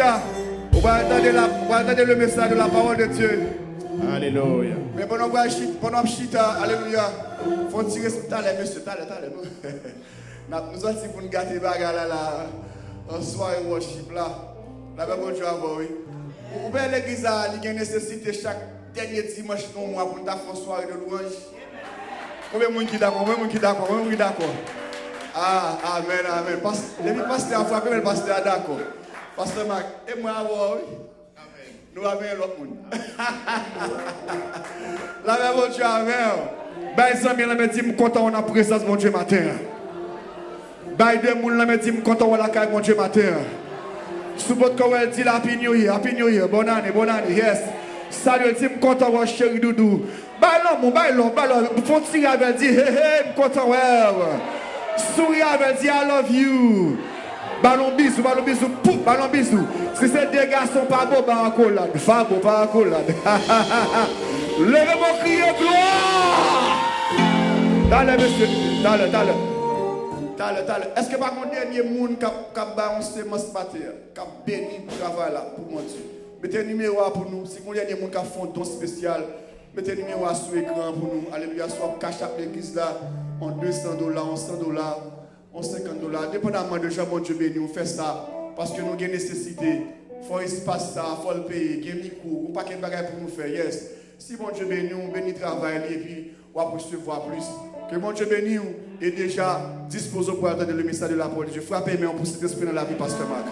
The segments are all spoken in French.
Alléluia. On va entendre le message de la parole de Dieu. Alléluia. Mais pendant que chita, alléluia, il faut tirer ce talent, monsieur, talent. Nous allons pour nous gâter les bagages là, en soirée worship là. La même chose avant, oui. Vous voyez l'église, il y a une nécessité chaque dernier dimanche dans le mois pour nous faire une soirée de louange. Combien de monde qui est d'accord? Ah, amen. Le pasteur a frappé, mais le pasteur est d'accord. Pasteur Marc, et moi, oui. Nous avons l'autre monde. La même chose, amen. Ben, les amis, me dit, content on a présence, mon Dieu, matin. Ben, deux moun me dit, content on a la caille, mon Dieu, matin. Sous votre corps, elle dit, Happy New Year, bonne année, yes. Salut, dit, content on chéri doudou. Ben, l'homme, faut tirer avec dit, hey, content, ouais. Souris avec dit, I love you. Ballon bisou, pouf, ballon bisou. Si c'est des garçons pas beaux, pas en collade. Fabo, pas en collade. Levez-moi, criez gloire. D'aller, monsieur, d'aller. Est-ce que par mon dernier monde qui a un sémence matin, qui a béni pour travail là, pour mon Dieu? Mettez un numéro pour nous. Si mon dernier monde qui a fait un don spécial, mettez un numéro sur l'écran pour nous. Alléluia, soit cash à l'église là, en $200, en $100. En $50, dépendamment de Jean, mon Dieu béni, on fait ça parce que nous avons une nécessité. Il faut espace ça, il faut le payer, il y a un micro, il pas de bagaille pour nous faire. Yes. Si mon Dieu béni, on bénit le travail et puis on va recevoir plus. Que mon Dieu béni est déjà disposé pour attendre le message de la parole de Dieu. Frappez, mais on peut cet esprit dans la vie, Pasteur Marc.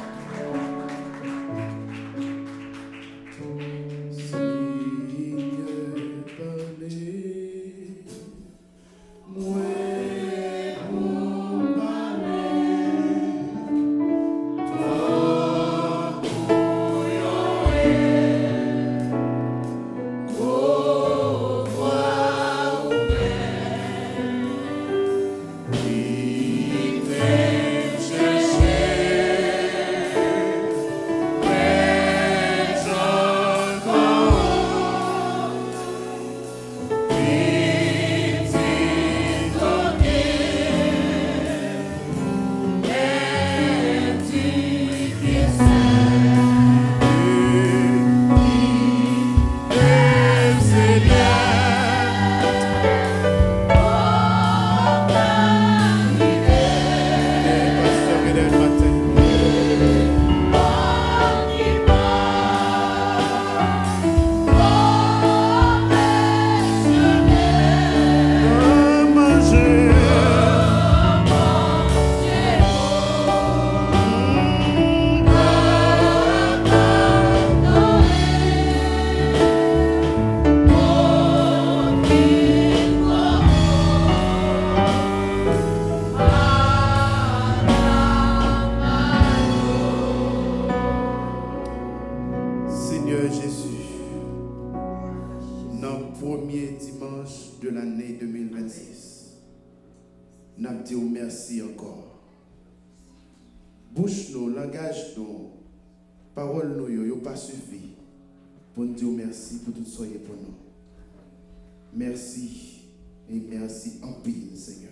Merci et merci en pile, Seigneur.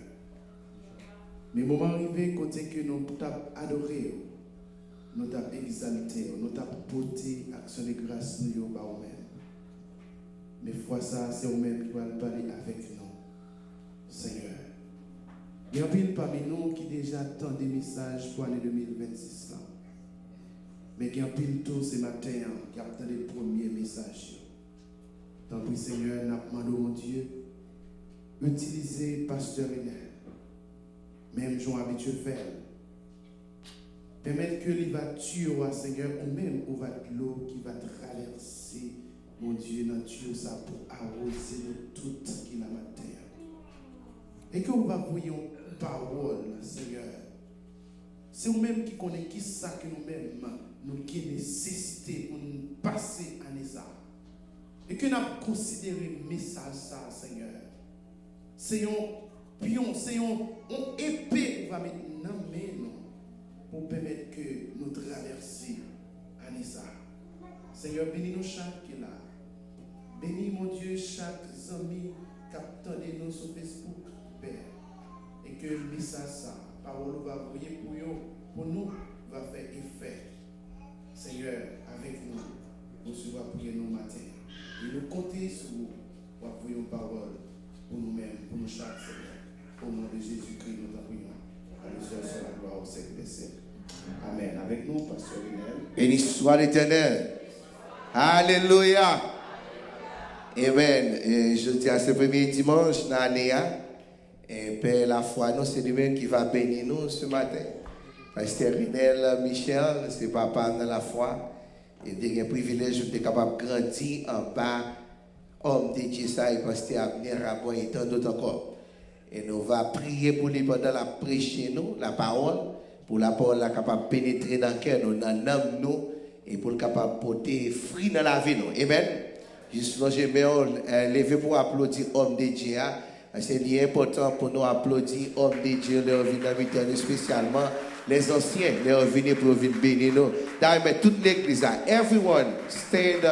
Mais moment arrivé, côté que nous t'avons adoré, nous t'avons exalté, nous t'avons porté action de grâce nous par nous-mêmes. Mais fois ça, c'est nous-mêmes qui va parler avec nous, Seigneur. Il y a un pile parmi nous qui déjà attend des messages pour l'année 2026 là. Mais il y a un pile tout ce matin qui attend les premiers messages. Tant pis, Seigneur, nous demandons, mon Dieu, utilisez Pasteur Enel, même Jean habitué faire. Permettre que les voitures, Seigneur, ou même ou va de l'eau qui va traverser, mon Dieu, notre Dieu, ça pour arroser tout qui la matin. Et que vous va voyons parole, Seigneur. C'est vous-même qui connaissez qui ça que nous-mêmes, nous qui nécessité pour nous passer à l'État. Et que nous avons considéré le message, ça, Seigneur. C'est un pion, c'est un épée qu'on va mettre dans nos mains pour permettre que nous traversions Anissa. Seigneur, bénis nous chaque qui est là. Bénis, mon Dieu, chaque ami qui attend nous sur Facebook, Père. Et que le message, ça, parole va envoyer pour nous, va faire effet. Seigneur, avec nous, recevoir prier nos matins. Et nous compter sur vous pour appuyer nos paroles pour nous-mêmes, pour nous chaque Seigneur. Au nom de Jésus-Christ, nous t'appuyons. À nous seul sur la gloire au siècle des siècles. Amen. Avec nous, Pasteur Lionel. Béni soit l'Éternel. Alléluia. Amen. Et je dis à ce premier dimanche dans l'année, et Père la foi, nous, c'est lui-même qui va bénir nous ce matin. Pasteur Renel Michel, c'est papa dans la foi. Et j'ai un privilège d'être capable de grandir en bas. Homme de Dieu, ça, et pasteur Abner Rabon et tant d'autres encore. Et nous allons prier pour lui pendant la prêcher nous, la parole, pour la parole capable de pénétrer dans le cœur, dans l'âme nous, et pour le capable de porter fruit dans la vie nous. Amen. Justement, je vais lever pour applaudir homme de Dieu. C'est important pour nous applaudir homme de Dieu, leur vie spécialement les anciens, leur venir pour venir bénir nous. D'ailleurs, toute l'église, everyone, stand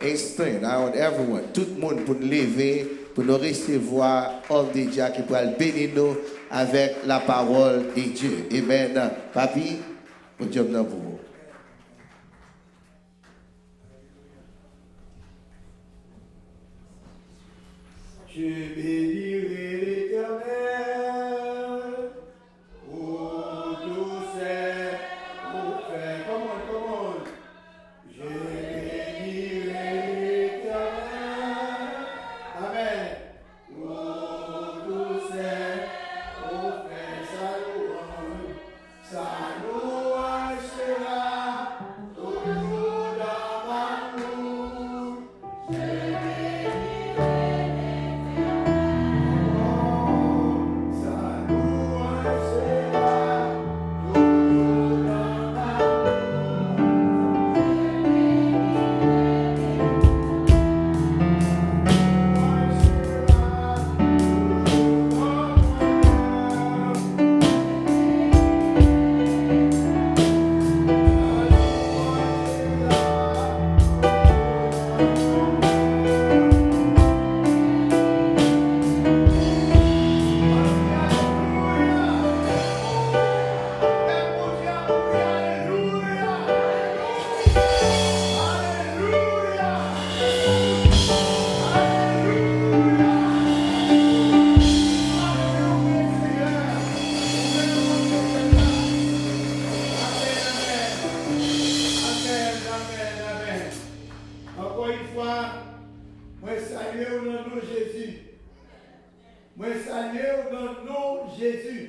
and stand, I want everyone, tout le monde pour nous lever, pour nous recevoir homme de Dieu qui pourra bénir nous avec la parole de Dieu. Amen. Papi, au Dieu pour vous. Je bénirai l'Éternel, pour tous ses prophètes. Come on. Je bénirai l'Éternel. Amen. Pour tous ses prophètes, sa louange sera toujours dans ma bouche. Encore une fois, moi salue au nom de Jésus. Moi salue au nom de Jésus.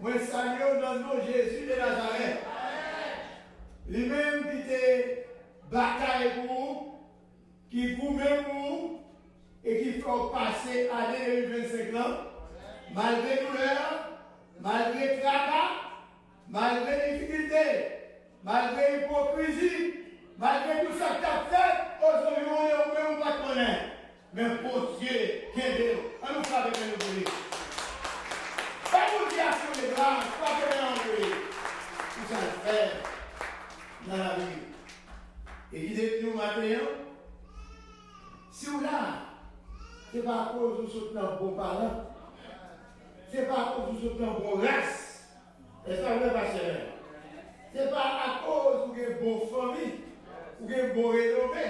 Moi salue au nom de Jésus de Nazareth. Lui-même qui était bataille pour vous, qui goûte pour vous et qui fait passer l'année 2025 ans, malgré douleur, malgré tracas, malgré difficultés, malgré hypocrisie. Malgré tout ça que tu as fait, aujourd'hui, on est au même pas connaître. Mais pour Dieu, qu'aide-nous. On nous fait avec nous pour pas nous dire sur les bras, pas que nous envoyer. Tout ça le fait dans la vie. Et dites-nous maintenant, si vous là, ce n'est pas à cause de ce plan bon parlant, ce n'est pas à cause de ce plan bon race. Et ça ne veut pas se faire. Ce n'est pas à cause de bonne famille. Ou bien bon renommé.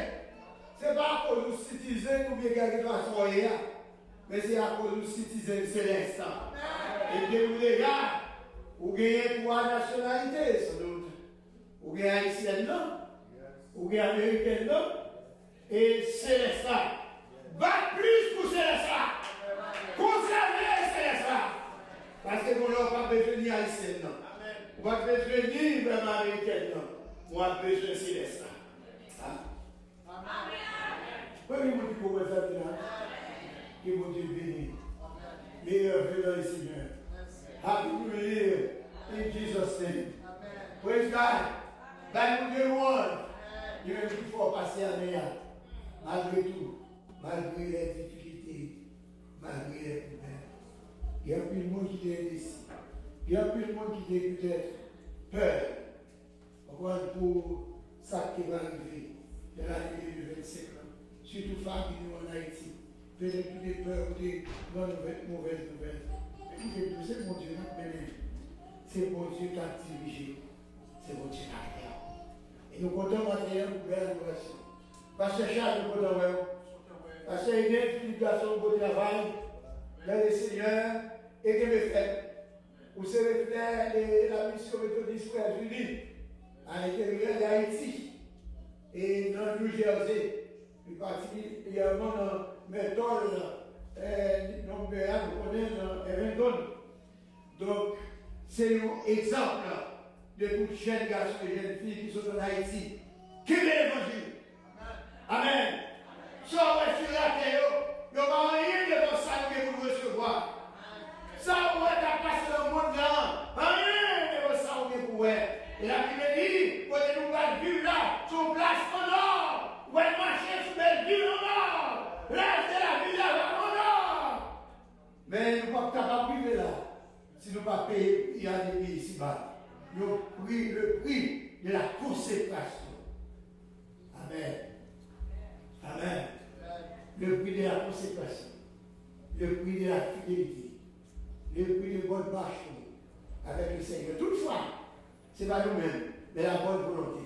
Ce n'est pas à cause du citizen ou bien quelque chose, mais c'est à cause du citizen céleste. Et bien vous les gars, vous gagnez trois nationalités sans doute. Vous gagnez haïtienne, non? Vous gagnez américaine, non? Et céleste. Battre plus pour céleste. Conserver céleste. Parce que vous n'avez pas besoin ni haïtienne, non? Vous n'avez pas besoin ni même américaine, non? Vous avez besoin de céleste. Oui, vous dites que vous êtes là, que vous Dieu béni. Meilleur vœu dans le Seigneur. Happy New Year in Jesus' name. Praise God. By New One, il faut passer à l'année. Malgré tout, malgré les difficultés, malgré les problèmes. Il y a plus de monde qui est ici. Il y a plus de monde qui est peut-être peur. Encore pour ça qui va arriver de l'année 2025. Surtout famille en Haïti. Peut-être que des peurs ou des mauvaises nouvelles. Écoutez, c'est mon Dieu, c'est mon Dieu qui a dirigé. C'est mon Dieu qui a fait. Et nous comptons matin pour belle adoration. Pasteur Charles, nous comptons ouais. Pasteur Hélène, Philippe Garçon, bon travail. Dans le Seigneur, et que me fait. Vous savez faire la mission méthodiste Frère Julie à l'intérieur d'Haïti et dans le New Jersey, plus particulièrement dans Méthode, nous connaissons dans Evendon. Donc, c'est un exemple de toutes jeunes garçons et jeunes filles qui sont en Haïti. Qui est l'évangile? Amen. Soit on est sur la terre, il n'y a pas rien de bon salut pour recevoir. Ça, on va passer dans le monde là. Rien de bon salut pour vous. Et la Bible dit, quand nous allons vivre là, sur place en or, on va marcher sur belle ville en or. Là, c'est la ville là en or. Mais nous ne sommes pas capables de vivre là. Si nous ne pas payer, il y a des pays ici-bas. Nous payons le prix de la consécration. Amen. Amen. Le prix de la consécration. Le prix de la fidélité. Le prix de bonne marche avec le Seigneur. Toutefois, ce n'est pas nous-mêmes, mais la bonne volonté.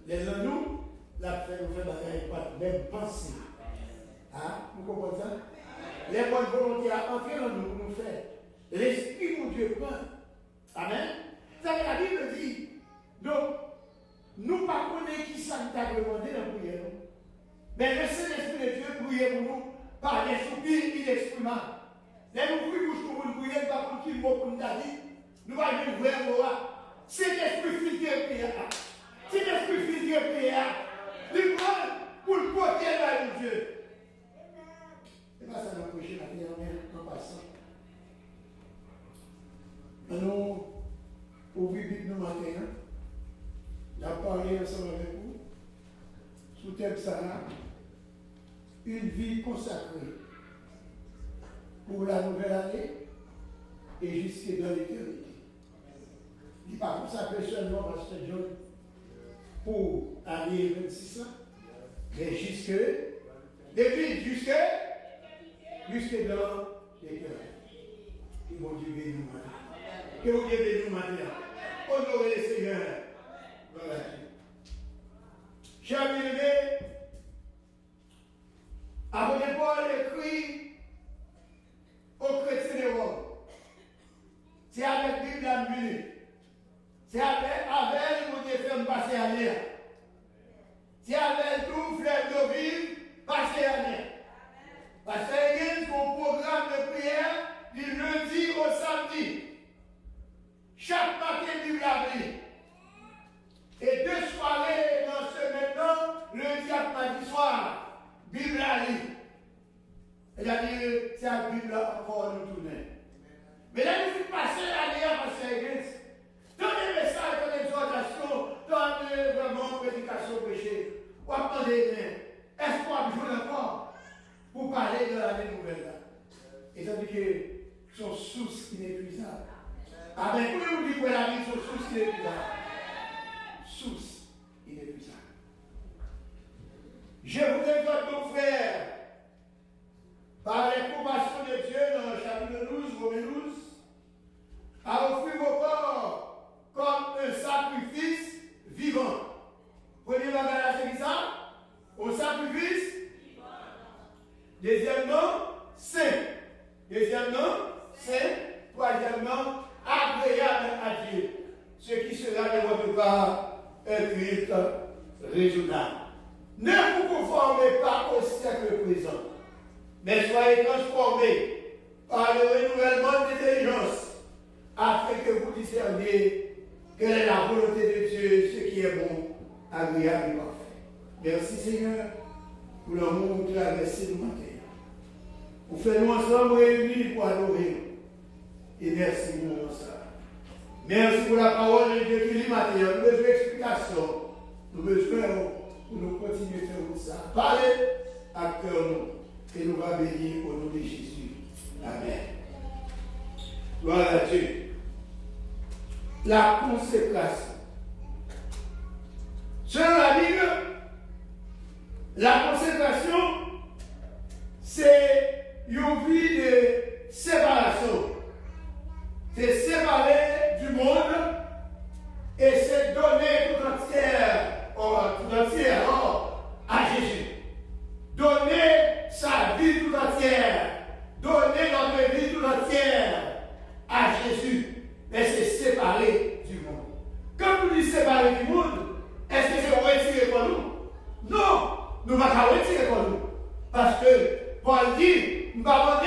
Les uns nous, la fait nous faire pas même penser. Hein? Vous comprenez ça? Les bonnes volontés à entrer en nous pour nous faire. L'Esprit mon Dieu prend. Amen. Ça veut la Bible dit. Donc, nous ne pas connaître qui ça nous a demandé dans la prière. Mais le Saint-Esprit de Dieu prier pour nous par des soupirs inexprimables. Les nous prions pour nous prier, pas pour qu'il mot pour nous dire. Nous allons voir moi. C'est l'esprit filtré prière. C'est l'esprit filtré prière. Nous prenons pour le porter vers Dieu. C'est pas ça nous prêcher la prière en passant. Nous ouvrons Bible nous matin. Nous avons parlé ensemble avec vous. Sous thème ça, une vie consacrée pour la nouvelle année et jusqu'à dans l'éternité. Il n'est pas consacré seulement parce que John pour l'année 26 ans, mais jusque dans l'éternité. Que mon Dieu bénisse nous maintenant. Que mon Dieu bénisse nous maintenant. Honorez le Seigneur. Voilà. Chers bien-aimés, apôtre Paul écrit aux chrétiens de Rome. C'est avec Bible la minute. C'est avec mon Dieu fait me passer à l'air. C'est avec tout frère Deauville passer à l'air. Parce qu'il y a un programme de prière du lundi au samedi. Chaque matin, Bible la Bible. Et 2 soirées dans ce maintenant, lundi à mardi soir, Bible à lire. C'est-à-dire, c'est la Bible encore nous tourner. Mais là, nous sommes passés à lire parce que l'église. Dans les messages, dans les exhortations, dans les vraiment prédications prêchées, on attend des liens. Est-ce qu'on a besoin encore pour parler de l'année nouvelle là? Et ça veut dire que son source inépuisable. Amen. Pouvez-vous dire que la vie, son source inépuisable? Source inépuisable. Je vous exhorte, mon frère, par les compassions de Dieu dans le chapitre 12, Romains 12, à offrir vos corps comme un sacrifice vivant. Prenez ma galère, c'est ça? Au sacrifice vivant. Deuxièmement, saint. Deuxièmement, saint. Troisièmement, agréable à Dieu. Ce qui sera de votre part un culte raisonnable. Ne vous conformez pas au siècle présent, mais soyez transformés par le renouvellement d'intelligence, afin que vous discerniez quelle est la volonté de Dieu, ce qui est bon, agréable et parfait. Merci Seigneur pour l'amour que tu as versé nous matin. Pour faire nous ensemble réunis pour adorer. Et merci pour ça. Merci pour la parole de Dieu qui lit matin. Nous avons besoin d'explication. Nous avons besoin pour nous continuer à faire ça. Parlez à cœur nous. Et nous va bénir au nom de Jésus. Amen. Gloire à Dieu. La consécration. Selon la Bible, la consécration, c'est une vie de séparation. C'est séparer du monde et c'est donner tout entière tout entière à Jésus. Donner sa vie tout entière. Donner notre vie tout entière à Jésus. Mais c'est séparé du monde. Quand nous disons séparé du monde, est-ce que c'est retiré pour nous? Non, nous ne pouvons pas retirer pour nous. Parce que Paul dit, nous ne pouvons pas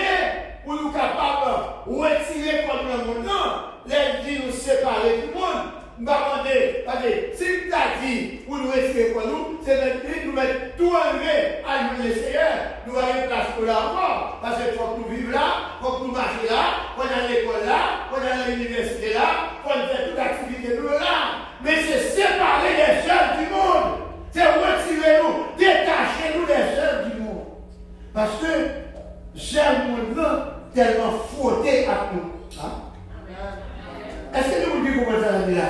pour nous capables de retirer pour nous le monde. Non, les dit nous séparer du monde. Nous ne pouvons pas si tu as dit pour nous retirer pour nous, c'est de nous mettre tout enlevé à nous le Seigneur. Nous avons une place pour là encore. Parce qu'il faut que nous vivions là, il faut que nous marchions là, qu'on a l'école là, qu'on a l'université là, qu'on fait toute activité nous là. Mais c'est séparer les jeunes du monde. C'est retirer nous, détacher nous des jeunes du monde. Parce que j'aime mon monde tellement frotté à nous. Hein? Est-ce que nous vous dites comment ça va là?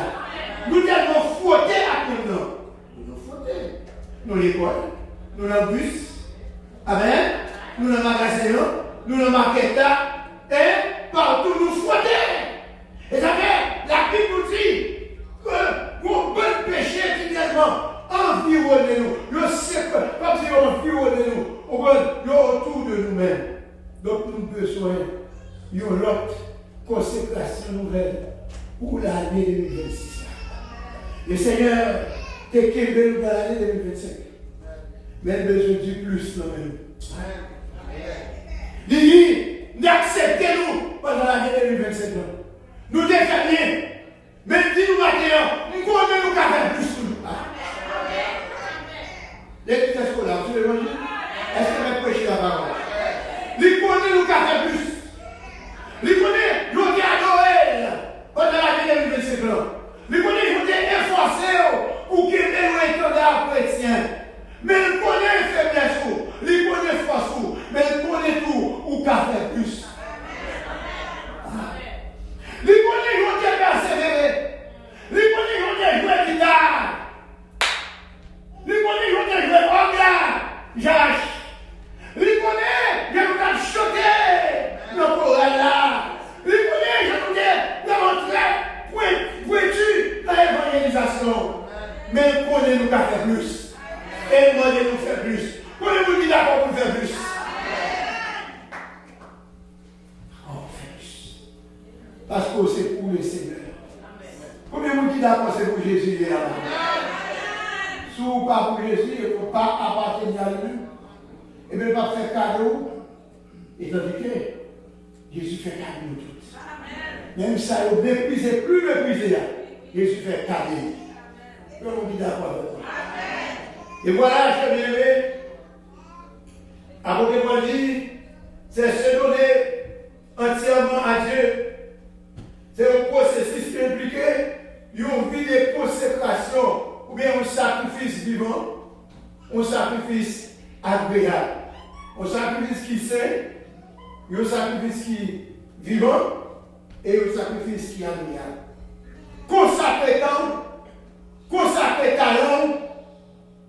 Nous tellement frotté à nous. Nous nous frottés. Nous l'école, nous le bus. Amen. Nous le magasin, nous le market et partout nous frotter. Et ça fait, la Bible nous dit que mon bon péché qui tellement environne nous. Le sait comme si on environne nous. On va autour de nous-mêmes. Donc nous avons besoin d'une autre consécration nouvelle pour l'année 2026. Le Seigneur t'es qu'aimé dans l'année 2025. Mais besoin du plus dans nous. Il dit, n'acceptez-nous pendant l'année 2025. Nous défaillons. Mais dis-nous maintenant, nous connaissons nous qu'à faire plus pour nous. L'église scolaire, tu l'évangile? Est-ce que vous prêchez la parole? Nous connaissons nous qu'à faire plus. Nous connaissons nous qui adorons pendant l'année 2025. Nous connaissons nous qui efforcés pour qu'il y ait un étendard chrétien. Mais nous connaissons les faiblesses, nous connaissons les forces, mais nous connaissons tout ou qu'à faire plus. Nous connaissons qui persévérer. Nous connaissons qui jouer guitare. Nous connaissons qui jouer orgue, jage. Nous connaissons qui nous chanter nos chorales là. Nous connaissons qui nous montrer pointu dans l'évangélisation. Mais nous connaissons qui faire plus. Et demandez nous faire plus. Connaissez-vous qui d'accord pour faire plus? On fait plus. Parce que c'est pour le Seigneur. Combien de gens qui d'accord c'est pour Jésus là? Si vous pas pour Jésus, il ne faut pas appartenir à lui. Et bien, pas faire cadeau. Et tandis que Jésus fait cadeau nous tous. Même si ça vous méprisez, plus méprisé là. Jésus fait cadeau. Combien de gens qui d'accord avec moi? Et voilà, je bien aimé, apôtre Paul dit, c'est se donner entièrement à Dieu. C'est un processus impliqué, une vie de consécration, ou bien un sacrifice vivant, un sacrifice agréable, un sacrifice qui saint, un sacrifice qui vivant, et un sacrifice qui est agréable. Consacrer temps, consacrer talent,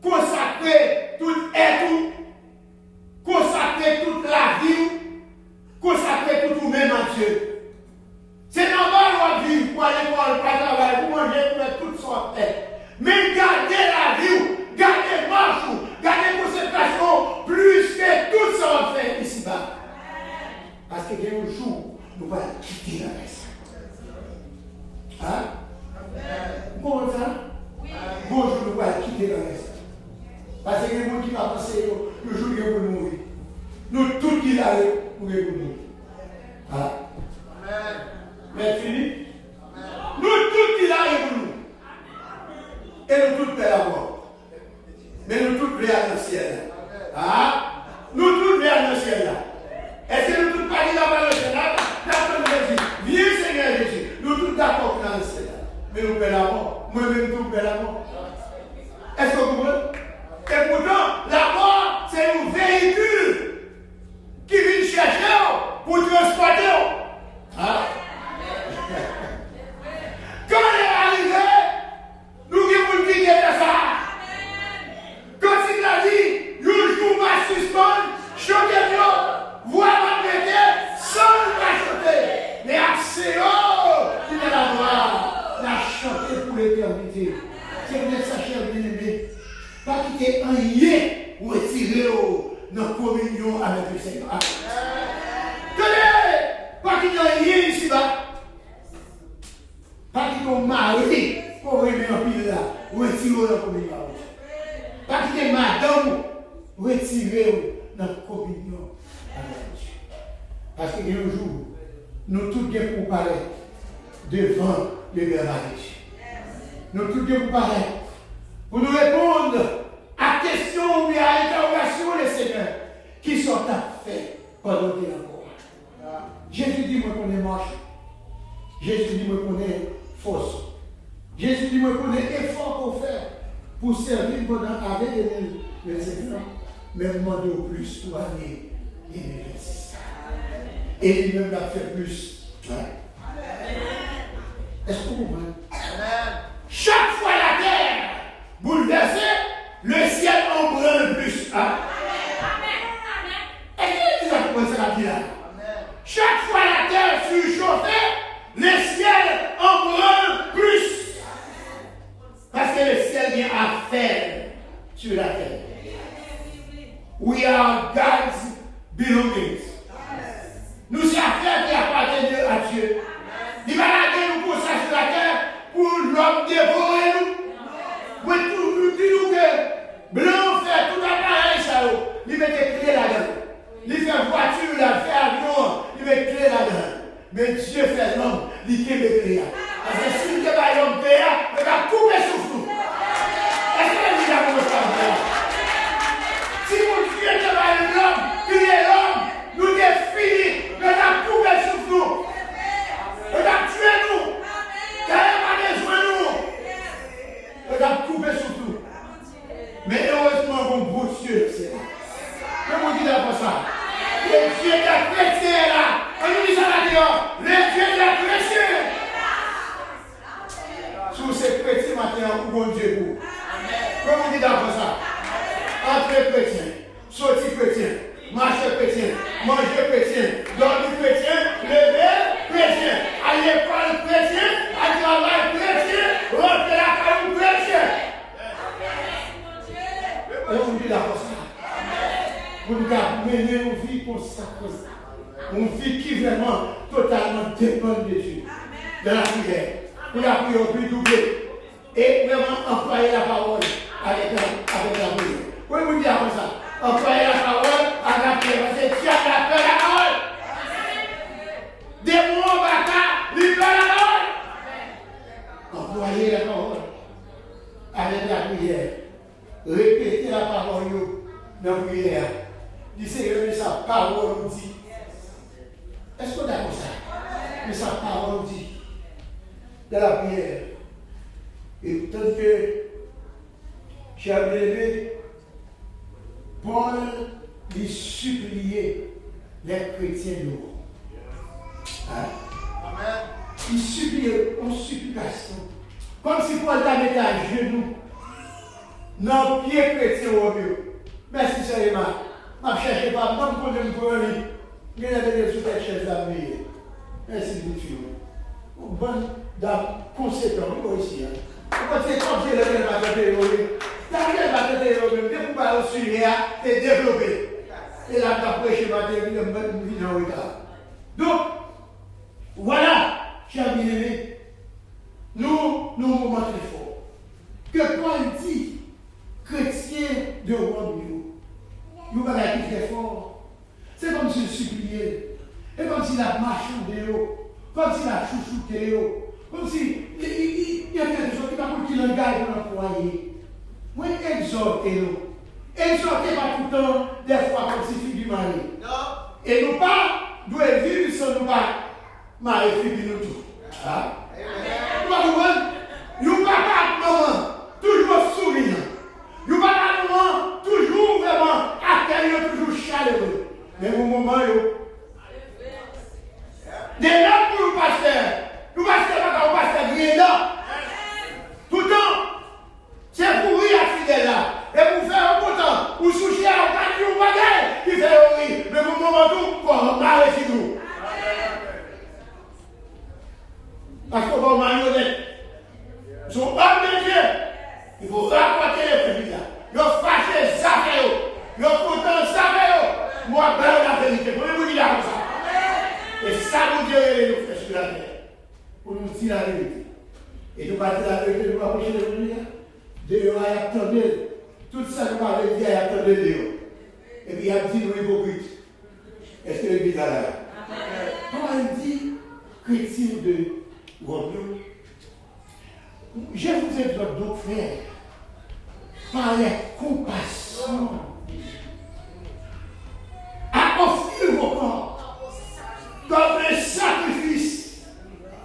consacrer tout être, consacrer toute la vie, consacrer tout vous-même à Dieu. C'est normal de vivre pour aller pour le travail, pour manger, pour faire toutes sortes de. Mais gardez la vie, gardez marche, gardez concentration plus que tout ce qu'on fait ici-bas. Parce qu'il y a un jour, nous allons quitter la race. Hein? Vous comprenez ça? Bonjour, nous allons quitter la race. Parce que les gens qui vont penser le jour où ils vont mourir. Nous tous qui l'allons pour mourir. Ah. Mais Philippe, nous tous qui l'allons pour nous. Et nous tous prêts à mort. Mais nous tous prêts à le ciel. Ah. Nous tous prêts à le ciel. Est-ce que nous tous pas dit là-bas le ciel? Viens Seigneur Jésus. Nous tous d'accord dans le ciel. Mais nous prêts à mort. Moi-même tous prêts à mort. Est-ce que vous comprenez? Et pourtant, la mort, c'est un véhicule qui vient chercher pour transporter. Ah. Quand il est arrivé, nous avons dit qu'il était ça. Quand il a dit, le jour va suspendre, chantez-nous, voilà m'aider, sans nous chanter. Mais accès, qui est la gloire, la chanter pour l'éternité. C'est bien ça, cher bien-aimé. retirez-vous dans la communion avec le Seigneur. Tenez, pas qu'il y ait rien ici-bas. Pas qu'il y ait un mari pour remettre un pile là. Retirez-vous dans la communion. Pas qu'il y ait madame, retirez-vous dans la communion avec Dieu. Parce qu'il y a un jour, nous tous bien comparés devant le bernache. Nous tous bien comparés pour nous répondre à questions ou à interrogations les Seigneurs qui sont à faire pendant qu'il y a encore. Jésus dit moi qu'on est marche. Jésus dit moi qu'on est force. Jésus dit moi qu'on est effort pour faire pour servir pendant avec le Seigneur. Mais demander au plus pour aller l'investissement. Et lui-même a fait plus. Est-ce que vous comprenez? Chaque fois la terre bouleversée, le ciel embrun plus. Est-ce que vous avez compris ça là? Chaque fois la terre surchauffée, le ciel embrun plus. Parce que le ciel vient à faire sur la terre. We are God's belongings. Nous sommes affaires qui appartiennent à Dieu. Il va la nous pour ça sur la terre pour l'homme dévorer nous. Pour tout nous que blanc fait tout appareil ça. Il met des clés là-dedans. Il fait voiture, il fait avion, il met des clés là-dedans. Mais Dieu fait l'homme, il fait des clés. Parce que si il fait l'homme clé, il va couper sur nous. Est-ce que vous avez compris? Si mon Dieu est l'homme, il est l'homme, nous sommes finis, nous avons coupé sur nous. Nous avons tué nous. Nous avons besoin de nous. Nous avons coupé sur nous. Mais heureusement, mon beau Dieu, c'est là. Que vous dites après ça? Le Dieu des chrétiens est là. On nous dit ça là-dedans. Le Dieu des chrétiens. Sous ces chrétiens maintenant, où bon Dieu pour. Que vous dites après ça? Entre chrétiens, sortir chrétien, marcher chrétien, manger chrétien, dormir chrétien, lever chrétien, à l'école chrétien, à travail chrétien, rentrer la caille chrétien. Et on dit la chose. Pour nous mener une vie consacrée, une vie qui vraiment totalement dépend de Dieu, de la prière, pour la prière plus doublée, et vraiment employer la parole avec la prière. Oui, vous dites après ça. Employer la parole à la prière. Parce que tu as la paix la parole. Des mots bâtards, libère la parole. Employer la parole avec la prière. Répéter la parole dans la prière. Dis Seigneur, mais sa parole nous dit. Est-ce qu'on a comme ça? Mais sa parole dit. Dans la prière. Et tant que j'ai levé, Paul lui suppliait les chrétiens de haut. Amen. Il suppliait en supplication. Comme si Paul t'avait à genoux. Non, pied chrétien au mieux. Merci seulement. Je ne cherche pas, je ne peux pas me lui. Je vais aller sur cette chaise à prier. Merci beaucoup. Bonne dame, conséquent, ici. Quand c'est comme si le même va te développer. T'arrives à te développer, dès que vous parlez au sujet, t'es développé. Et là, tu as prêché ma vie dans le retard. Donc, voilà, chers bien-aimés, nous moment très fort. Que Paul dit, chrétiens de Rome, nous allons être très fort. C'est comme s'il suppliait, et comme s'il a marché de haut, comme s'il a chouchouté haut. Comme si il y a quelque chose qui va pour qu'il langage pour l'employer. Moi, exhortez-nous. Exhortez pas tout le temps, des fois comme si fille du mari. Non. Et nous pas, nous vivre sans nous pas, mari fille nous tout. Nous pas maman, toujours souriant. Nous pas maman, toujours vraiment accueillant, toujours chaleureux. Mais au moment où, des noms pour le pasteur. Nous ne pouvons pas faire rien là. Tout le temps, c'est pour rire à fidèle là. Et pour faire un bon temps, ou soucier à un panier ou bagage, qui fait rire. Mais pour le moment tout, pour marrer sur nous. Parce qu'on va marionnette. dit la vérité. Et nous pas dit la vérité, nous pas prêcher l'évangile. Dieu a attendu. Tout ça que nous avons dit, il a attendu Dieu. Et puis il a dit nous hypocrites. Est-ce que l'Église a là? Comment il dit, chrétien de Rome, je vous exhorte donc, frère, par la compassion, à offrir vos corps comme un sacrifice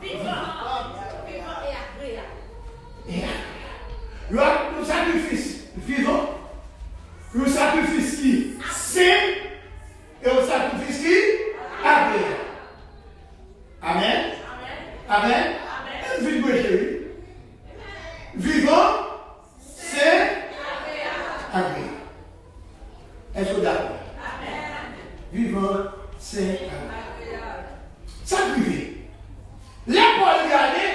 vivant et agréable. Le sacrifice vivant, le sacrifice qui saint et le sacrifice qui agréable. Amen. Amen. Amen. Vivant, c'est agréable. Est-ce que d'accord? Vivant, c'est agréable. Sacrifié. Les Paul regardez,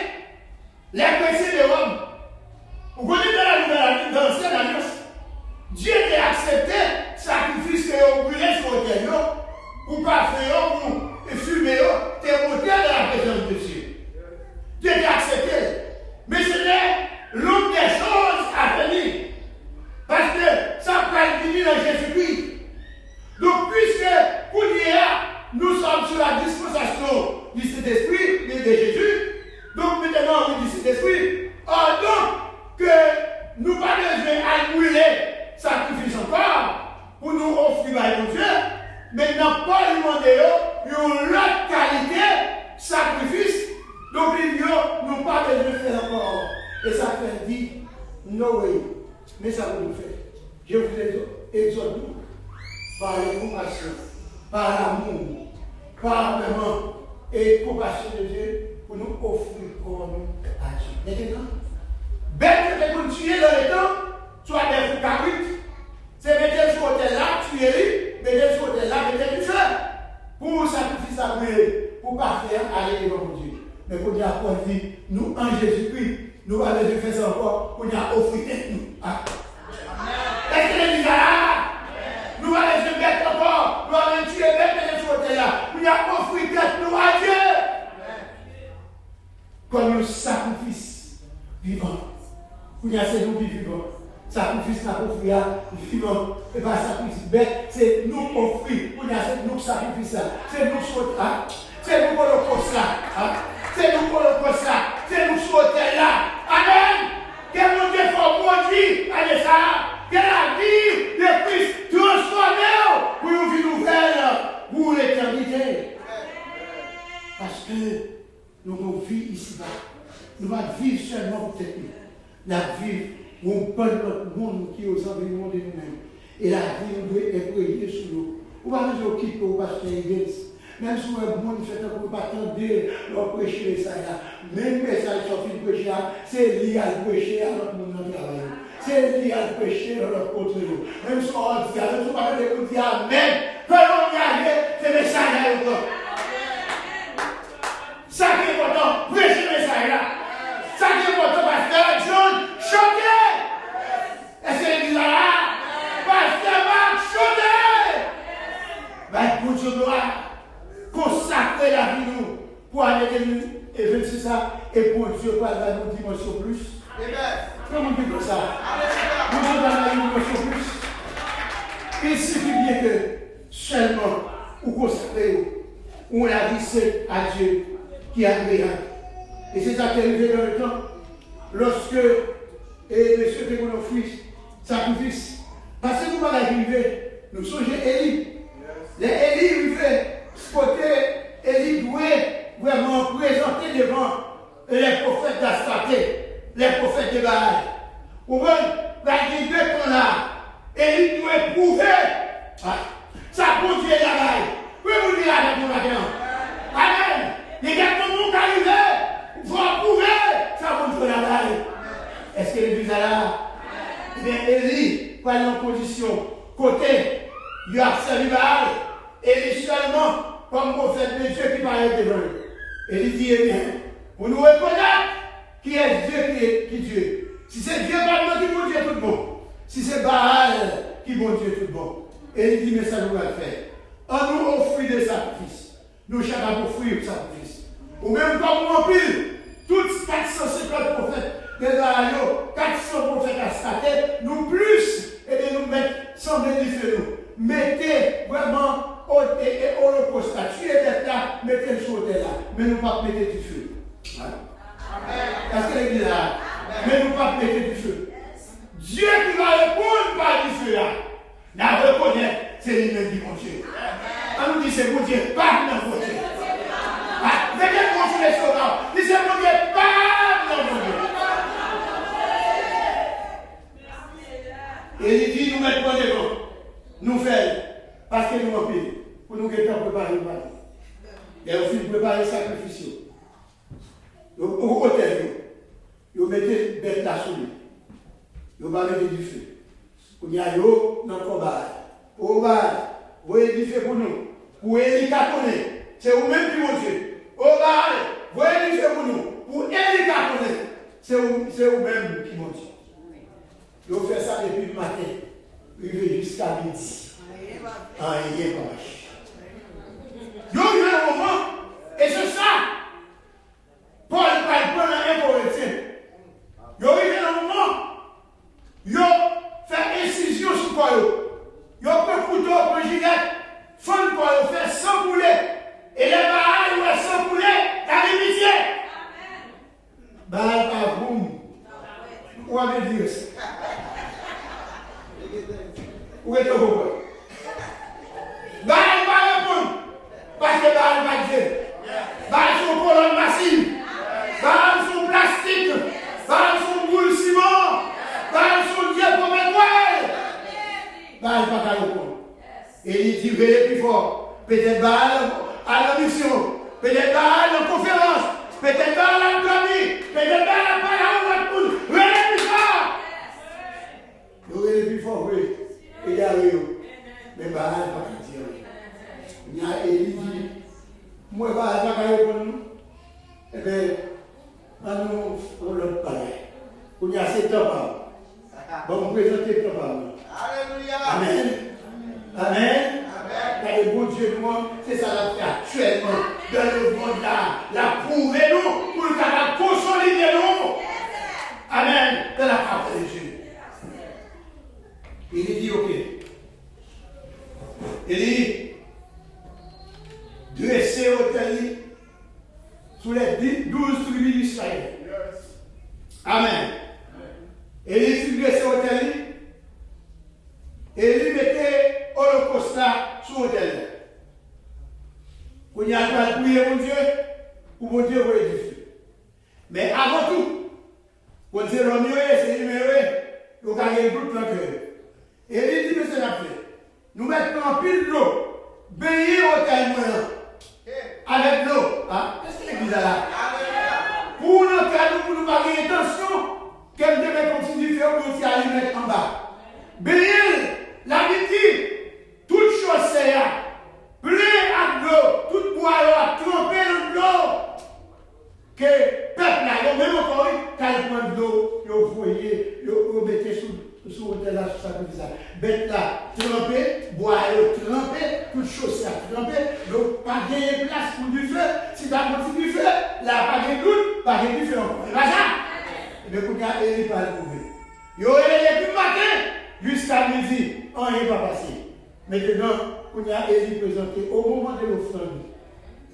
les chrétiens de Rome. Vous connaissez dans l'ancienne alliance, Dieu a accepté le sacrifice que vous brûlez sur l'autel, pour pas faire, pour fumer, t'es monté dans la présence de Dieu. Dieu a accepté. Mais c'était l'une des choses à venir. Parce que ça peut venir dans Jésus-Christ. Donc, puisque pour dire, nous sommes sur la dispensation du Saint-Esprit de Jésus, donc maintenant, on dit Saint-Esprit, donc que nous pas besoin à brûler sacrifice encore pour nous offrir à Dieu, maintenant, pas lui demander une autre qualité sacrifice, donc nous pas besoin de faire encore. Et ça fait dire, no way, mais ça vous le fait. Je vous exhorte par la compassion, par l'amour, par vraiment et compassion de Dieu pour nous offrir pour nous à Dieu. Maintenant, bête que vous tuez dans le temps, soit des fous cabrites, c'est mettre sur l'hôtel là, tuer, mettre sur l'hôtel là, mettre du feu pour sacrifier sa brûler, pour ne pas faire aller devant Dieu. Mais pour dire qu'on dit, nous en Jésus-Christ, nous allons faire ça encore pour nous offrir nous. Est-ce que les là? Nous allons se mettre encore, nous allons tuer bête sur l'hôtel là, pour nous offrir nous à Dieu. Comme un sacrifice vivant. Pour nous c'est nous vivants. Sacrifice n'a pas offrir vivant. Et pas sacrifice bête, c'est nous offrir. Pour nous c'est nous sacrifice ça. C'est nous sauter. C'est nous pour le poste là. C'est nous pour le poste là. C'est nous sauter là. Amen. Que mon Dieu faut conduire à ça. Que la vie de Christ transforme pour une vie nouvelle pour l'éternité. Parce que nous avons vie ici-bas. Nous ne vivons seulement pour cette vie. La vie où on parle de notre monde qui est aux environs de nous-mêmes. Et la vie nous doit être brillée sur nous. On va nous occuper au pasteur Evans. Même si on est bon, il fait un peu pas attendre leur prêcher ça. Même message sur le prêcher, c'est lié à le prêcher à notre monde dans travail. C'est lié à le prêcher à notre côté. Même si on dit, même si on va écouter Amen. Quand on y arrive, c'est le message à eux. Ça qui est important, prêcher le message là. Ça qui est important, pasteur John, chantez. Est-ce que l'église là? Pasteur Marc, chantez. Ben, pour Dieu gloire. Consacrer la vie nous pour aller et 26 ça et pour Dieu pas dans une dimension plus. Comment on dit comme ça? Nous sommes dans une dimension plus. Il suffit bien que seulement ou consacrer ou la vie seule à Dieu qui est agréable. Et c'est ça qui est arrivé dans le temps. Lorsque monsieur fait mon fils sacrifice. Parce que nous pas arriver, nous sommes Élie. Les Élie arrivaient. Côté, Élie doit vraiment présenter devant les prophètes d'Astarté, les prophètes de Baal. Vous voyez, dans les deux temps là, Élie doit prouver. Ça conduit la baille. Oui, vous dire avec nous maintenant. Amen. Les gars, tout le monde arrive. Il faut prouver. Ça conduit la baille. Est-ce que l'église est là? Eh bien, Élie, pas en condition. Côté, il a servi Baal. Élie seulement. Comme prophète de Dieu qui paraît devant eux. Et il dit, eh bien, pour nous reconnaître qui est Dieu, qui est Dieu. Si c'est Dieu, pas qui bon Dieu tout bon. Si c'est Baal qui bon Dieu tout bon. Et il dit, mais ça nous va le faire. On nous offre des sacrifices. Nous chacun offrir des sacrifices. Ou même comme on pile, Tous 450 prophètes de Baal, 400 prophètes à Staté, nous plus, et bien nous mettre sans bénéfice nous. Mettez vraiment holocauste là, tuez d'être là, mettez le sur là, mais nous pas mettre du feu. Est-ce que l'église là? Mais nous pas mettre du feu. Dieu qui va répondre par du feu là, n'a reconnaît, c'est lui-même qui mon Dieu. On nous dit c'est mon Dieu, pas non mon Dieu. Mettez mon Dieu les soldats, dis c'est mon Dieu, pas non mon Dieu. Et il dit nous mettons devant, nous faisons, parce que nous en payons, pour nous préparer le mal. Et aussi préparer le sacrifice. Au hôtel, vous mettez bête là sous lui. Vous mettez du feu. Vous y allez dans le combat. Au bas, vous édifiez pour nous. Pour élicatonner. C'est vous-même qui mon Dieu. Au bas, vous édifiez pour nous. Pour élicatonner. C'est vous-même qui mon Dieu. Vous faites ça depuis le matin. Arrivé jusqu'à midi. Il est pas. Vous avez un moment. Et c'est ça. Paul parle pendant un Corinthien. Il arrive dans un moment, il fait incision sur quoi. Il prend couteau, prend gilet, fond quoi, il fait sans poulet. Et les barres, il fait sans poulet, la limité. Barre par boum. Où avez-vous dit ça? Où est-ce que vous voyez? Barre pas répondre. Parce que barre pas dire. Barre sur colonne massive. Barre sur plastique, barre sur boule ciment, barre sur Dieu pour mettre barre pas qu'à répondre. Et il dit, veillez plus fort. Peut-être barre à la mission, peut-être barre à la conférence, peut-être barre à la famille, peut-être barre à la parole, veillez plus fort. Veillez plus fort, oui. Et il y a eu. Mais barre pas qu'à dire. Il y a Élie dit, moi, barre pas qu'à répondre. Eh bien, on l'autre palais. On y a 7 ans. Bon, vous présentez le temps. Alléluia. Amen. Amen. Car le bon Dieu du monde, c'est ça la fait actuellement. Dans le monde là, la prouver nous, pour le consolider nous. Amen. Dans la parole de Dieu. Il dit, ok. Il dit, dressez au tali sous les 12 tribus d'Israël. Amen. Et il fut dressé au tali. Et il mettait holocauste là sur l'autel. Quand il y a pas prier mon Dieu, pour mon Dieu vous édifier. Mais avant tout, quand c'est l'homme, c'est numéro, vous gagnez tout le cœur. Et il dit, monsieur l'a fait. Nous mettons en pile de l'eau, baigner au tel moyen. Avec l'eau. Qu'est-ce que l'église a là? Pour nous, pour nous pas gagner attention, qu'elle devait continuer à faire aussi à lui mettre en bas. Baigner, l'habitude, toute chose c'est là. Plein à l'eau, toute boire, tremper dans l'eau. Que peuple là, même encore, quand il prend de l'eau, il voyez, il mettez sous l'hôtel là, sur sa ça. Bête là, tremper, boire, tremper, toute chose là, tremper. Donc, pas gagner place pour du feu. Si tu as continué du feu, là, pas de doute, pas de du feu encore. C'est pas ça? Et bien, quand il n'est pas le trouvé. Il aurait depuis le matin jusqu'à midi, on n'est pas passé. Maintenant, quand il a Élie présenté au moment de l'offrande,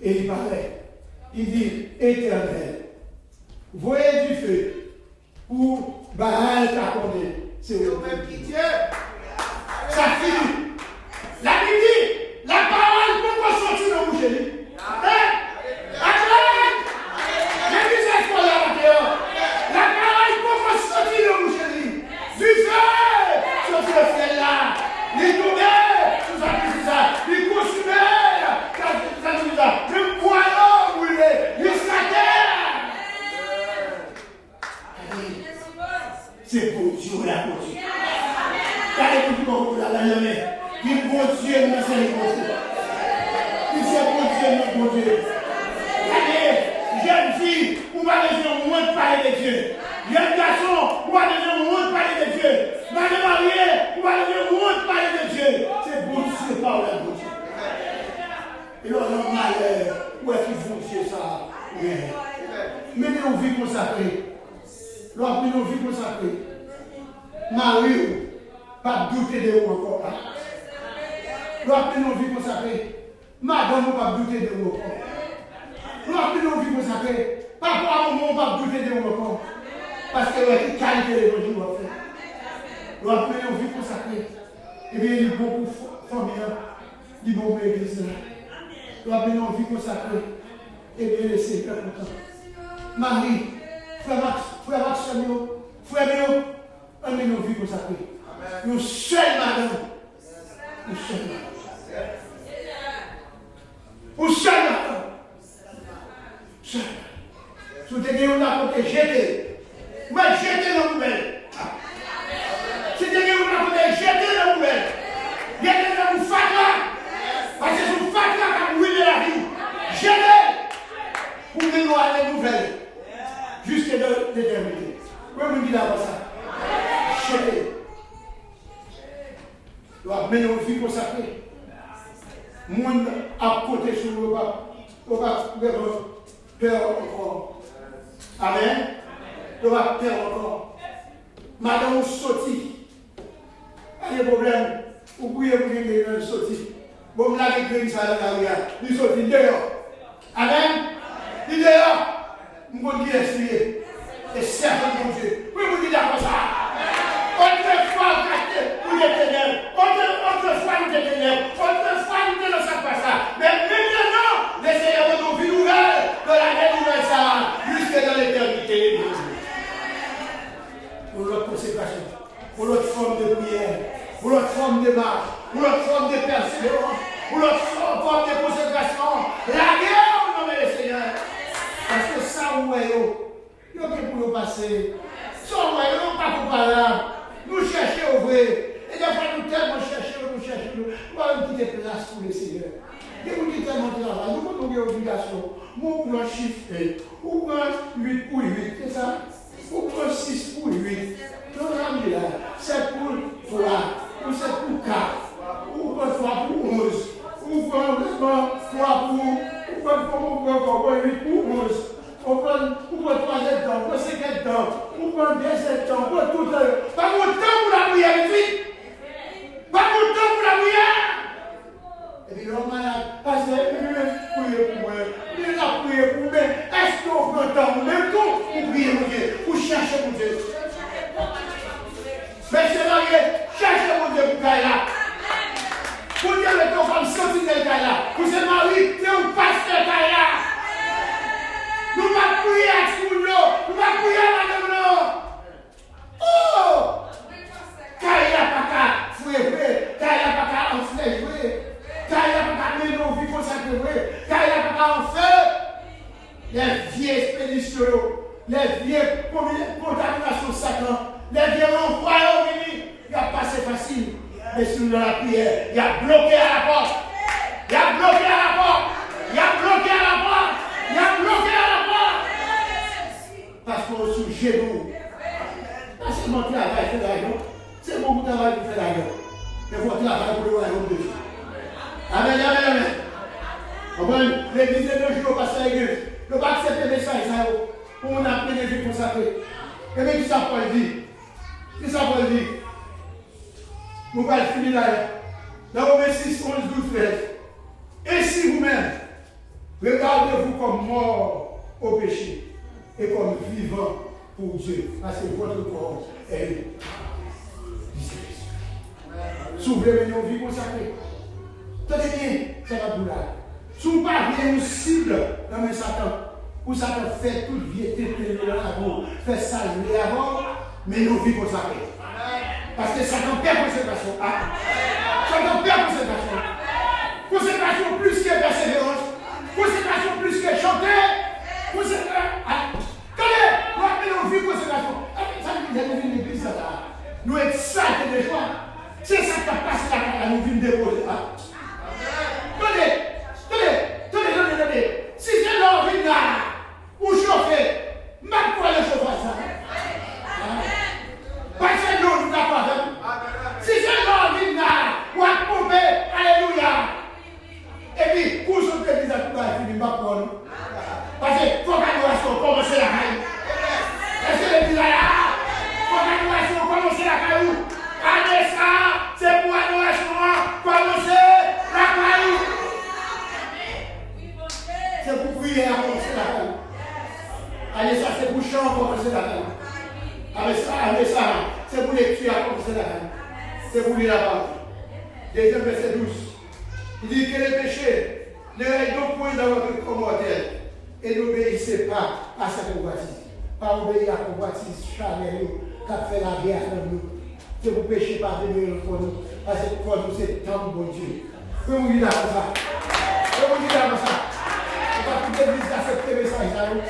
il parlait. Il dit, Éternel, voyez du feu pour Baal t'accorder. C'est vous-même qui Dieu. Ça finit. La Bible, la parole peut pas sortir de bouche. Amen. Je dis cette fois là, la parole peut pas sortir de bouche. Du feu sur ce ciel là. Les tombés, tout ça, tout ça. Les consumés, tout ça. Le poireau brûlé, jusqu'à terre. C'est pour Dieu la côté. Regardez pour vous la main. Qui bon Dieu nous c'est le bon Dieu. Qui c'est bon Dieu nous bon Dieu. Regardez, jeune fille, vous va devenir au moins parler de Dieu. Jeune garçon, vous va devenir au moins parler de Dieu. Madame mariée, vous va devenir au moins parler de Dieu. C'est bon Dieu, pas le bon Dieu. Et là, on a malheur. Où est-ce que vous Dieu ça? Mettez-vous Lorsque nous vivons consacrés, Marie, pas douter de vous encore. Lorsque nous vivons consacrés, madame, pas douter de vous encore. Lorsque nous vivons consacrés, papa, maman, pas douter de vous encore. Parce que la qualité de l'évangile va faire. Lorsque nous vivons consacrés, et bien, il y a beaucoup de familles, il y a beaucoup d'églises. Lorsque nous vivons consacrés, et bien, le Seigneur est content. Marie, frère Maxime, frère Méo, on est nos vies consacrées. Nous seuls, madame. Nous seuls, madame. Nous seuls, madame. Seul. Si vous avez un côté, jetez. Moi, jetez dans la poubelle. Si vous avez un côté, jetez dans la poubelle. Jetez dans le fatwa. Parce que c'est le fatwa qui a brûlé la vie. Jetez. Pour nous voir les nouvelles. Jusqu'à l'éternité. Pourquoi vous dites d'abord ça? Jetez. Nous avons mené une vie consacrée. Monde à côté sur le bas. On va peur encore. Amen. On va peur encore. Madame sorti. Pas de problème. Vous pouvez vous gagner dans le sorti. Bon, vous l'avez gagné ça dans la rue. Il sorti dehors. Amen. Il dehors. Vous pouvez dire expliquer. Et certain mon Dieu. Oui, vous dites d'accord ça. Autrefois, vous êtes ténèbres. Autrefois, vous êtes ténèbres. Autrefois, vous êtes dans sa passage. Mais maintenant, le Seigneur va nous vie nouvelle, de la vie nouvelle ça, jusque dans l'éternité. Pour notre consécration, pour notre forme de prière, pour notre forme de marche, pour notre forme de persévérance, pour notre forme de consécration, la guerre au nom du Seigneur. Parce que ça, vous voyez, il y a pour nous passer. Ça, vous voyez, pas comparable. Nous cherchons au vrai. Et des fois, nous tellement cherchons. Nous avons une petite place pour le Seigneur. Et vous dites tellement de travail. Nous avons une obligation. Nous prenons un chiffre. Nous prenons 8 pour 8. C'est ça? Nous prenons 6 pour 8. Nous avons mis là. C'est pour 3. Ou c'est pour 4. Ou pour 3 pour 11. Ou pour 3 pour 8 pour 11. On prend 3 hectares, on prend 5 hectares, on prend 10 hectares, on prend tout le temps. Pas mon temps pour la prière, vite. Pas mon temps pour la prière. Et puis l'homme malade, parce que il a prié pour moi, il a prié pour moi. Est-ce qu'on prend le temps pour même tout pour prier mon Dieu, pour chercher mon Dieu? Mais c'est là que chercher mon Dieu pour Kaila. Pour dire le temps comme sentinelle Kaila. Pour se marier, c'est un pasteur Kaila. Nous ne pouvons pas prier à ce monde, nous ne pouvons pas prier à madame. Oh! Kaila Paka, frère, Kaila Paka en flèche, Kaila Paka, mais nos vies consacrées, Kaila Paka en feu. Les vieilles expéditions, les vieilles contaminations sacrées, les vieilles envois au mini, il n'y a pas c'est facile. Mais si nous dans la prière, il y a bloqué à la porte. Il y a bloqué à la porte. Il y a bloqué à la porte. Il y a bloqué à la porte. Parce qu'on est sous genoux. Parce que mon travail fait l'argent. C'est mon travail pour faire l'argent. C'est votre travail pour le royaume de Dieu. Amen, amen, amen. On va l'église de nos jours, passer à l'église. Ne pas accepter le message pour on appeler les vies consacrées. Et même qui ça Paul dit. Qui ça Paul dit. Nous allons finir là. Dans Romains 6, 11, 12, 13. Et si vous-même, regardez-vous comme mort au péché et comme vivant pour Dieu, parce que votre corps est disgracieux. Si vous voulez nos vies consacrées, tenez bien, c'est la boulade. Si vous parlez une cible dans le Satan, où Satan fait toute vie éternelle avant, fait saluer avant, mais nos vies consacrées. Parce que Satan perd consécration. Satan perd consécration. Consécration plus que persévérance. Consécration plus que chanter. Attendez, nous appelons nos vies consécration. Ça veut dire que nous l'église là. Nous exaltons des joies. C'est ça qui a passé là, nous venons déposer. Attendez. Si c'est l'envie là, ou chauffer, même pour le chauffage ça. Parce que nous n'avons pas fait. Si c'est l'envie là, ou à pomper, alléluia. Et puis, pour ce que l'église a tout à fini, pas pour nous. Parce que, il faut qu'à nous commencer la haine. Est-ce que l'église là? Deuxième verset 12. Il dit que les péchés ne règnent donc point dans votre corps mortel et n'obéissez pas à cette convoitise. Pas obéir à la convoitise charnelle qui a fait la guerre dans nous. C'est pour pécher par venir pour nous. Parce que pour nous, c'est tant bon Dieu. Que vous dites comme ça? Que vous dites comme ça? On va tout l'église accepter le message là.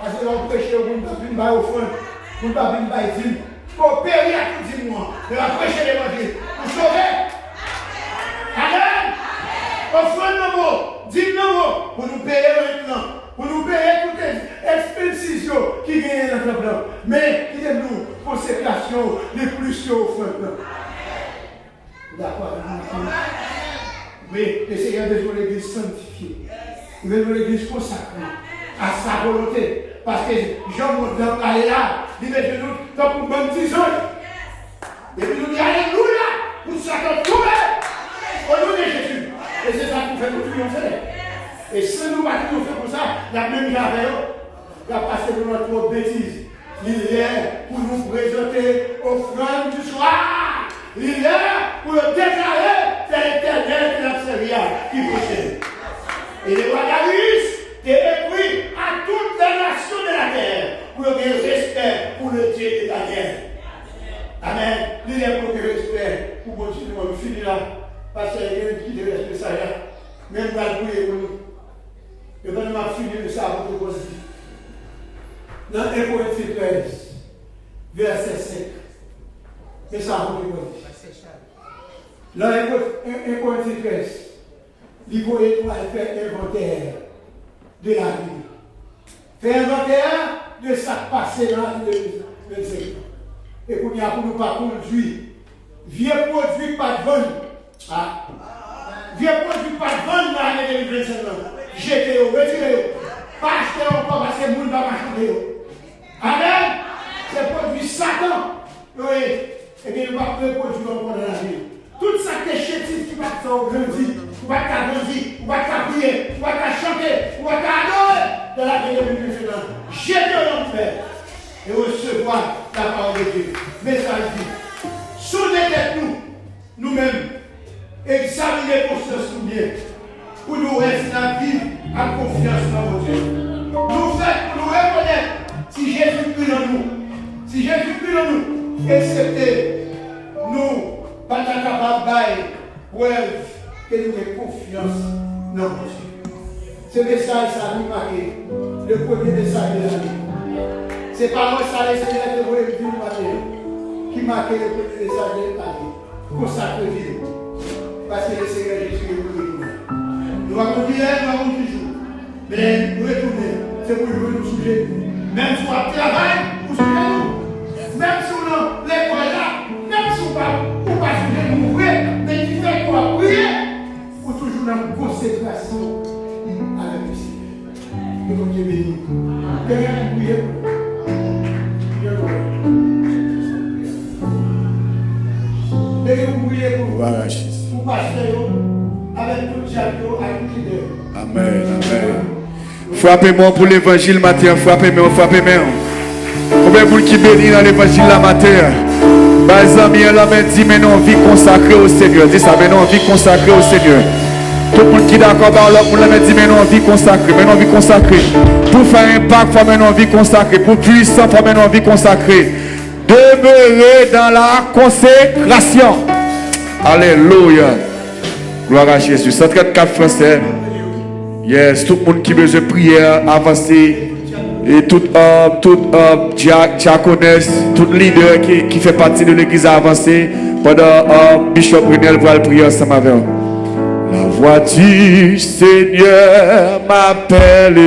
Parce que l'on péché au monde, on ne va pas offrir, on ne va pas dire. Pour périr à tout le monde, de la prêcher l'évangile. Pour sauver. Amen. Offrande nos mots, dis nos mots, pour nous payer maintenant. Pour nous payer toutes les expéditions qui gagnent dans notre plan. Mais qui est nous, consécration les plus sur offrande. D'accord. Mais le Seigneur veut l'église sanctifiée. Il veut l'église consacrée à sa volonté. Parce que Jean monte dans la là, il met de nous dans pour bonne tisane. Et puis nous dit alléluia, pour ça qu'on trouve. Au nom de Jésus. Et c'est ça qu'on fait nous triompher. Et si nous ne faisons pas comme ça, la même j'avais, la passé de notre bêtise. Il est pour nous présenter offrande du soir. Il est pour le déclarer, c'est l'Éternel qui l'a servi, qui possède. Et les rois Darius est écrit à toutes les nations de la terre pour le respect pour le Dieu de la terre. Amen. Il est pour le respect pour continuer à finir là. Parce qu'il y a quelqu'un qui te respecte ça là. Même dans le bruit pour nous. Et quand on a fini de ça, pour te poser. Dans 1 Corinthiens 13, verset 5. C'est ça pour te poser. Dans 1 Corinthiens 13, il faut faire inventaire de la vie. Faire inventaire de ça passé dans le Seigneur. Et pour nous pas conduire. Vieux produit pas de vente. Ah. Vieux produit pas de vente dans l'année 2025. Jetez-le, retirez-le. Pas acheter encore parce que le monde va marcher. Amen. C'est produit Satan. Oui. Et bien, nous ne pouvons pas produire encore dans la vie. Tout ça qui est chétif, qui va te faire grandir, qui va te grandir, qui va te prier, qui va te chanter, qui va t'adorer dans la vie de Dieu. Jetez-le dans le fer et recevoir la parole de Dieu. Message dit, soudez-nous, nous-mêmes, examinez pour ce souvenir, pour nous rester la vie à confiance dans votre Dieu. Nous faites pour nous reconnaître si Jésus prie en nous, si Jésus prie en nous, excepté nous. Pas capable de preuve que nous avons confiance dans Dieu. Ce message, ça nous marqué. Le premier message de l'année. C'est pas moi, ça, le Seigneur de vous dire matin, qui marquait le premier message de l'année. Consacré vie. Parce que le Seigneur Jésus est pour nous. Nous avons dit, nous avons toujours. Mais nous retourner, c'est pour nous soulever. Même si on travaille, vous soulevez-nous. Même si on a l'école là, même si on parle. Pas sujet de mourir, mais qui fait quoi prier pour toujours dans la consécration à la Seigneur. Que mon Dieu bénisse. Quelqu'un a prié pour vous. Pour passer avec tout le diable, avec tout leader. Amen, amen. Frappez-moi pour l'évangile matin, frappez-moi, frappez-moi. Combien pour qui bénit dans l'évangile la matin? Mes amis, la main dit, mais non, vie consacrée au Seigneur. Dis ça, mais non, vie consacrée au Seigneur. Tout le monde qui est d'accord par l'autre, pour la main dit, mais non, vie consacrée, mais non, vie consacrée. Pour faire un impact, faut mais non, vie consacrée. Pour puissant, faut mais non, vie consacrée. Demeurer dans la consécration. Alléluia. Gloire à Jésus. 134 français. Yes, tout le monde qui a besoin de prière, avancer. Et tout diaconesse, tout leader qui fait partie de l'église avancée, pendant Bishop Brunel va le prier ensemble avec nous. La voix du Seigneur m'appelle,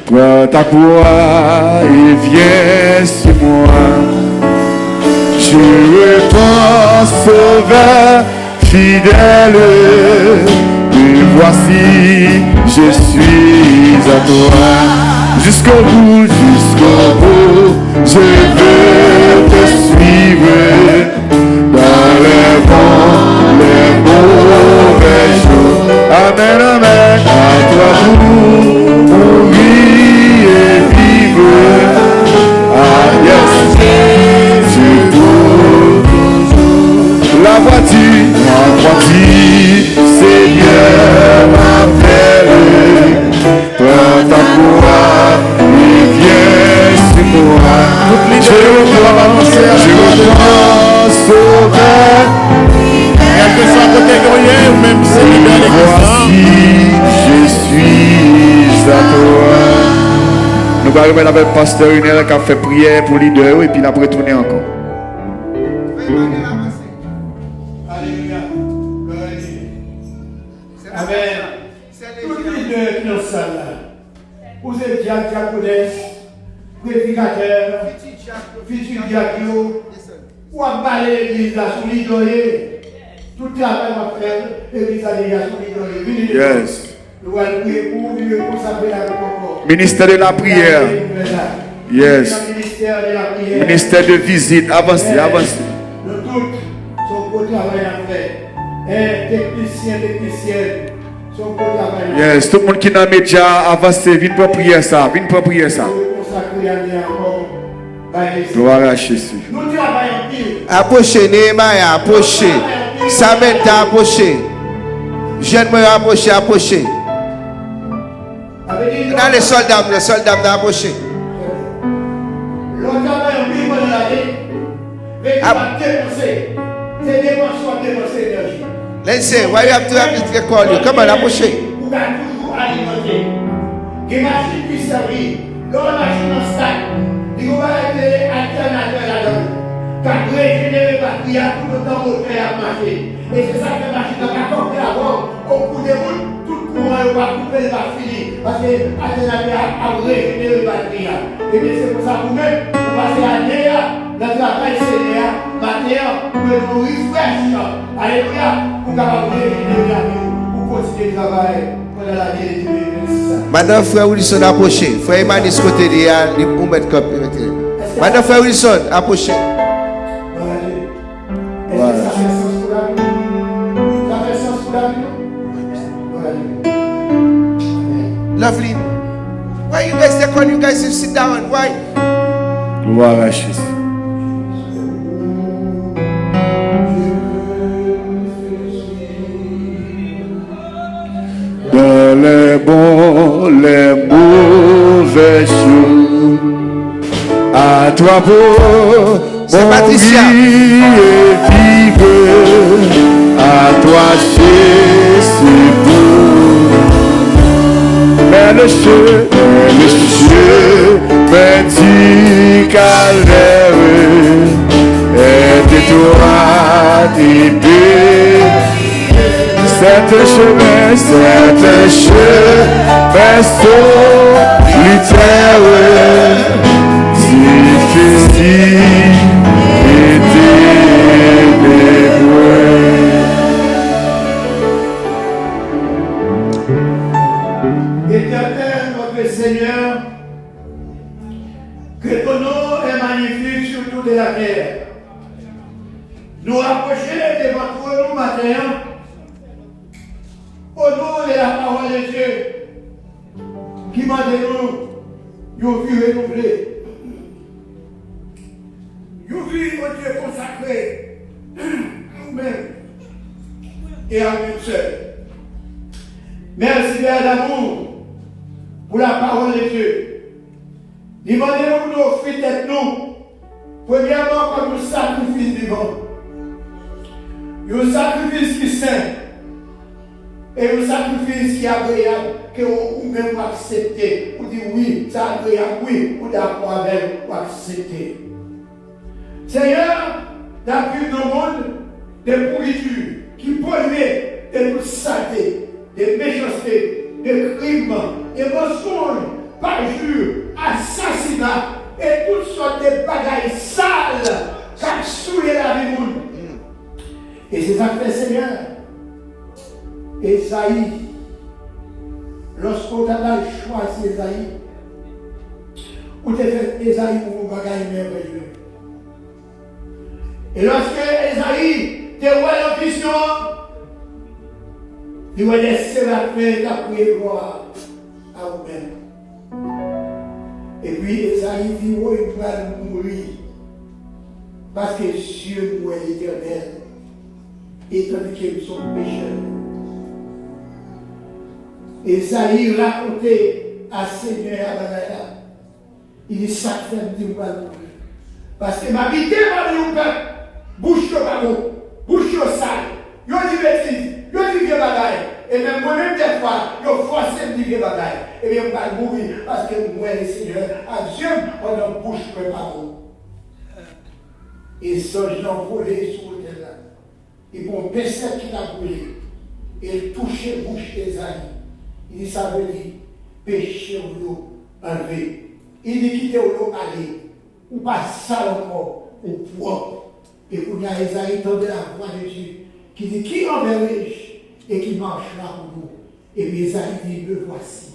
prends ta croix et viens sur moi. Je réponds, sauveur fidèle, et voici, je suis à toi. Jusqu'au bout, je veux te suivre dans les bons, les mauvais jours. Amen, amen. À toi pour mourir et vivre. Ah, yes, tu toujours. La voiture je suis à toi. Nous allons remettre avec le pasteur Unel qui a fait prière pour les deux et puis nous allons retourner encore. Alléluia. Amen. Tous les deux qui sont là, vous êtes diaconesse, prédicateur, futur diacre, ou à parler l'église là sous l'idolé, tout le travail va faire, l'église là sous l'idolé. Yes. Nous allons prier pour lui consacrer la corps. Ministère de la prière. Yes. Ministère de visite. Avancez, avancez. Nous tous, son beau travail à faire. Technicien, son beau travail. Yes. Tout le monde qui est dans les médias, avancez. Viens pour prier ça. Viens pour prier ça. Gloire à Jésus. Nous travaillons pile. Approchez, Nehemiah, approchez. Samantha, approchez. Jeune moi, approchez, approchez. Dans les soldats, approchez. L'autre travail en pile pendant l'année. Mais tu vas dépenser. C'est dépenser énergie. Let's say, why you have to call you? Come on, approchez. Vous allez toujours alimenter. Des machines qui servent. L'autre machine en stack. Il va être alternateur là-dedans. Quand vous régénérez la prière, tout le temps vous faites à marcher. Et c'est ça que la machine va compter avant. Au bout des routes, tout le courant va couper, va finir. Parce que l'alternateur a régénéré la prière. Et bien c'est pour ça que vous-même, vous passez à Néa, le travail c'est Néa, matin, vous pouvez vous refresh. Alléluia, pour capable régénérer la vie, pour continuer le travail pendant l'année de 2026. Maintenant, frère Wilson, approchez. Frère Emmanuel, ce côté de vous mettre cop. Maintenant, frère Wilson, approchez. Est-ce que ça fait sens pour la vie? Ça fait sens pour la vie? Lovely. Why you guys take on you guys to sit down? Why? Gloire à Jésus. Dans les bons, les mauvais jours, à toi pour Patricia. et vivre, à toi Jésus pour. Mais le cieux, petit calvaire, et toi t'aider. C'est un chemin solitaire, difficile et ténébreux. Éternel, notre Seigneur, que ton nom est magnifique sur toute la terre. Nous approcher devant toi, nous, matin, au nom de la parole de Dieu, qui m'a donné une vie renouvelée. Une vie au Dieu consacrée, nous-mêmes et à nous seuls. Merci, Père d'amour, pour la parole de Dieu. Demandez-nous nous offrir tête nous, premièrement comme un sacrifice vivant. Un sacrifice qui est saint. Et un sacrifice qui est agréable, que vous même acceptez. Vous dites oui, c'est agréable, oui, vous d'accord avec, vous acceptez. Seigneur, d'après le monde, des pourritures qui polluent de toute saleté, des méchancetés, des crimes, des mensonges, parjures, assassinats et toutes sortes de bagailles sales qui ont souillé la vie du monde. Et c'est ça que fait Seigneur. Esaïe, lorsqu'on a choisi Esaïe, on a fait Esaïe pour vous bagaille merveilleux. Et lorsque Esaïe te voit la vision, il va laisser la paix, ta prière gloire à vous-même. Et puis Esaïe dit, oh, il va mourir. Parce que Dieu mourit l'éternel, étant qu'ils sont pécheurs. Esaïe racontait à Seigneur à Bagaya. Il dit, ça fait me dire, parce que ma vie parmi nous peuple, bouche au ballon, bouche au sale, yo dit bêtise, yo dit vieux bagaille, Et même moi-même, des fois, je force de dire des bagailles. Et bien, je vais mourir parce que moi, le Seigneur, à Dieu, on a bouche pour parole. Et ça, je l'ai volé sur le terrain. Et bon, personne qui l'a brûlé. Et il touchait la bouche des amis. Il dit, ça veut dire, péché ou l'eau enlevé. Il dit, quittez l'eau aller. Ou pas sale encore, ou propre. Et pour y a Esaïe tombe la voix de Dieu, qui dit, qui enverrai-je et qui marchera pour nous. Et puis Esaïe dit, me voici.